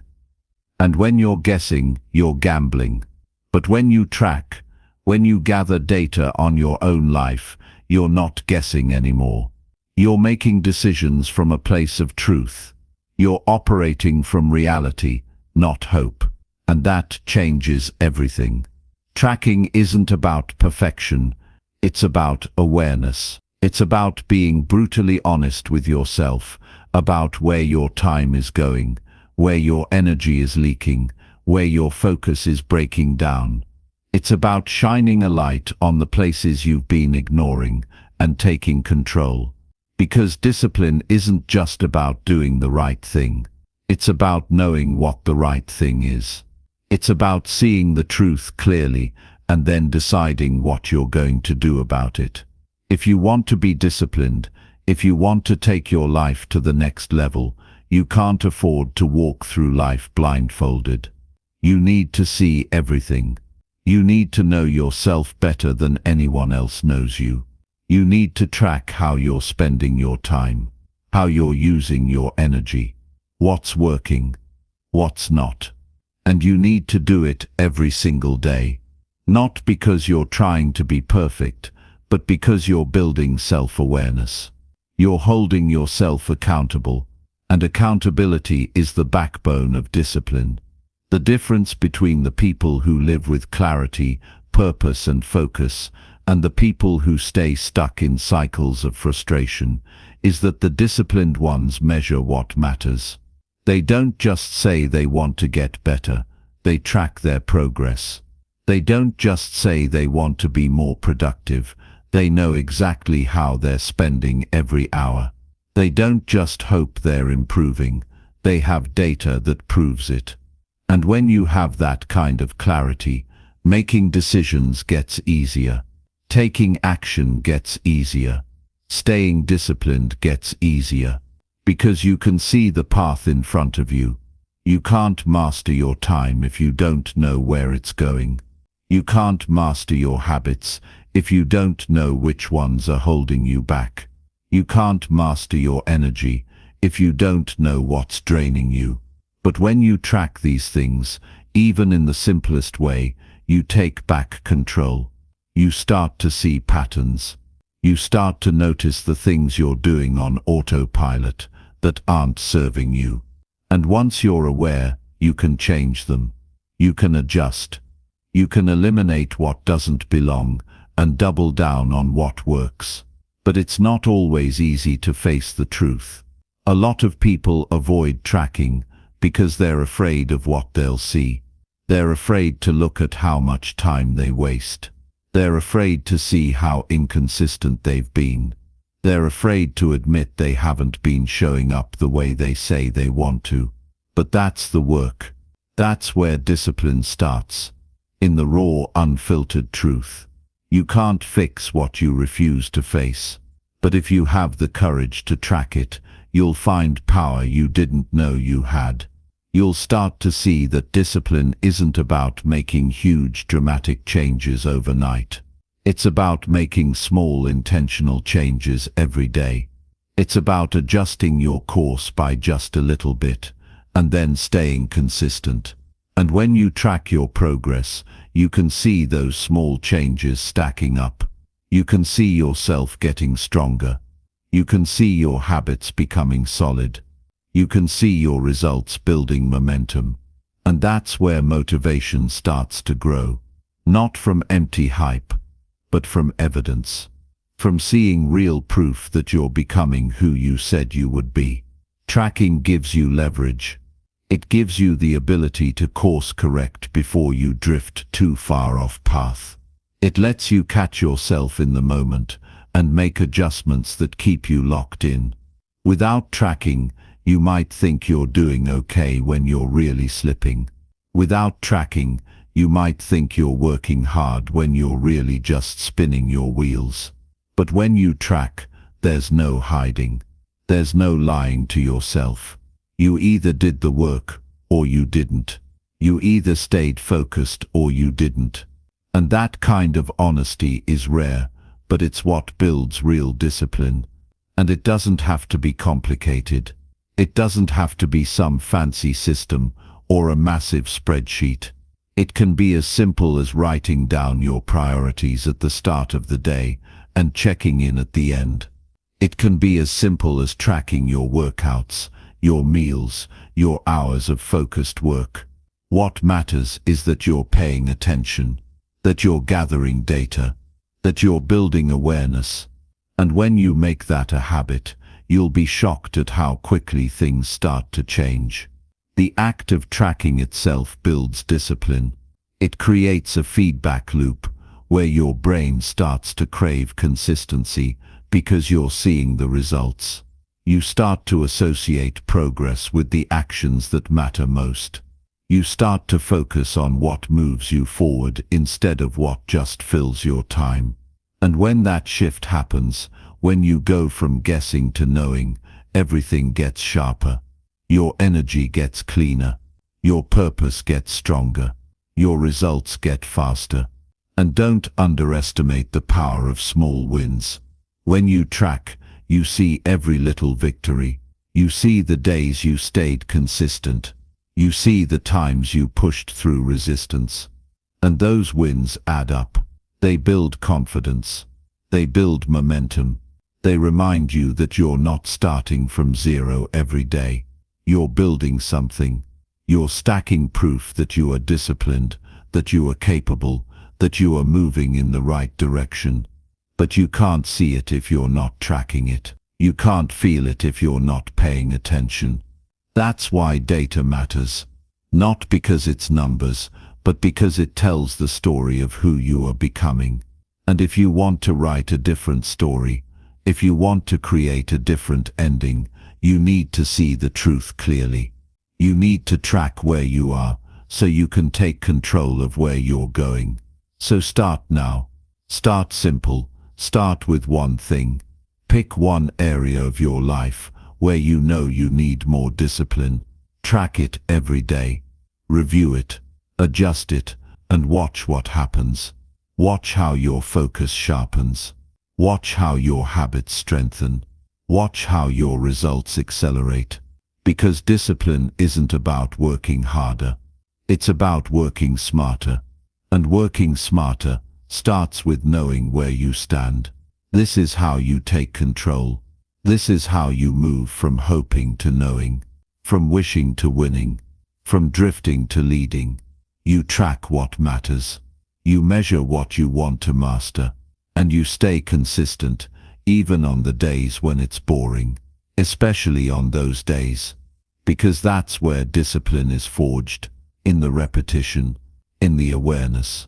And when you're guessing, you're gambling. But when you track, when you gather data on your own life, you're not guessing anymore. You're making decisions from a place of truth. You're operating from reality, not hope. And that changes everything. Tracking isn't about perfection. It's about awareness. It's about being brutally honest with yourself, about where your time is going, where your energy is leaking, where your focus is breaking down. It's about shining a light on the places you've been ignoring and taking control. Because discipline isn't just about doing the right thing. It's about knowing what the right thing is. It's about seeing the truth clearly and then deciding what you're going to do about it. If you want to be disciplined, if you want to take your life to the next level, you can't afford to walk through life blindfolded. You need to see everything. You need to know yourself better than anyone else knows you. You need to track how you're spending your time, how you're using your energy, what's working, what's not. And you need to do it every single day. Not because you're trying to be perfect, but because you're building self-awareness. You're holding yourself accountable. And accountability is the backbone of discipline. The difference between the people who live with clarity, purpose and focus, and the people who stay stuck in cycles of frustration, is that the disciplined ones measure what matters. They don't just say they want to get better, they track their progress. They don't just say they want to be more productive, they know exactly how they're spending every hour. They don't just hope they're improving, they have data that proves it. And when you have that kind of clarity, making decisions gets easier. Taking action gets easier. Staying disciplined gets easier. Because you can see the path in front of you. You can't master your time if you don't know where it's going. You can't master your habits if you don't know which ones are holding you back. You can't master your energy if you don't know what's draining you. But when you track these things, even in the simplest way, you take back control. You start to see patterns. You start to notice the things you're doing on autopilot that aren't serving you. And once you're aware, you can change them. You can adjust. You can eliminate what doesn't belong and double down on what works. But it's not always easy to face the truth. A lot of people avoid tracking because they're afraid of what they'll see. They're afraid to look at how much time they waste. They're afraid to see how inconsistent they've been. They're afraid to admit they haven't been showing up the way they say they want to. But that's the work. That's where discipline starts. In the raw, unfiltered truth. You can't fix what you refuse to face. But if you have the courage to track it, you'll find power you didn't know you had. You'll start to see that discipline isn't about making huge dramatic changes overnight. It's about making small intentional changes every day. It's about adjusting your course by just a little bit, and then staying consistent. And when you track your progress, you can see those small changes stacking up. You can see yourself getting stronger. You can see your habits becoming solid. You can see your results building momentum. And that's where motivation starts to grow. Not from empty hype, but from evidence. From seeing real proof that you're becoming who you said you would be. Tracking gives you leverage. It gives you the ability to course correct before you drift too far off path. It lets you catch yourself in the moment and make adjustments that keep you locked in. Without tracking, you might think you're doing okay when you're really slipping. Without tracking, you might think you're working hard when you're really just spinning your wheels. But when you track, there's no hiding. There's no lying to yourself. You either did the work or you didn't. You either stayed focused or you didn't. And that kind of honesty is rare, but it's what builds real discipline. And it doesn't have to be complicated. It doesn't have to be some fancy system or a massive spreadsheet. It can be as simple as writing down your priorities at the start of the day and checking in at the end. It can be as simple as tracking your workouts, your meals, your hours of focused work. What matters is that you're paying attention, that you're gathering data, that you're building awareness. And when you make that a habit, you'll be shocked at how quickly things start to change. The act of tracking itself builds discipline. It creates a feedback loop where your brain starts to crave consistency because you're seeing the results. You start to associate progress with the actions that matter most. You start to focus on what moves you forward instead of what just fills your time. And when that shift happens, when you go from guessing to knowing, everything gets sharper. Your energy gets cleaner. Your purpose gets stronger. Your results get faster. And don't underestimate the power of small wins. When you track, you see every little victory. You see the days you stayed consistent. You see the times you pushed through resistance. And those wins add up. They build confidence. They build momentum. They remind you that you're not starting from zero every day. You're building something. You're stacking proof that you are disciplined, that you are capable, that you are moving in the right direction. But you can't see it if you're not tracking it. You can't feel it if you're not paying attention. That's why data matters. Not because it's numbers, but because it tells the story of who you are becoming. And if you want to write a different story, if you want to create a different ending, you need to see the truth clearly. You need to track where you are, so you can take control of where you're going. So start now. Start simple. Start with one thing. Pick one area of your life where you know you need more discipline. Track it every day. Review it. Adjust it. And watch what happens. Watch how your focus sharpens. Watch how your habits strengthen. Watch how your results accelerate. Because discipline isn't about working harder. It's about working smarter. And working smarter starts with knowing where you stand. This is how you take control. This is how you move from hoping to knowing, from wishing to winning, from drifting to leading. You track what matters. You measure what you want to master. And you stay consistent, even on the days when it's boring, especially on those days. Because that's where discipline is forged, in the repetition, in the awareness.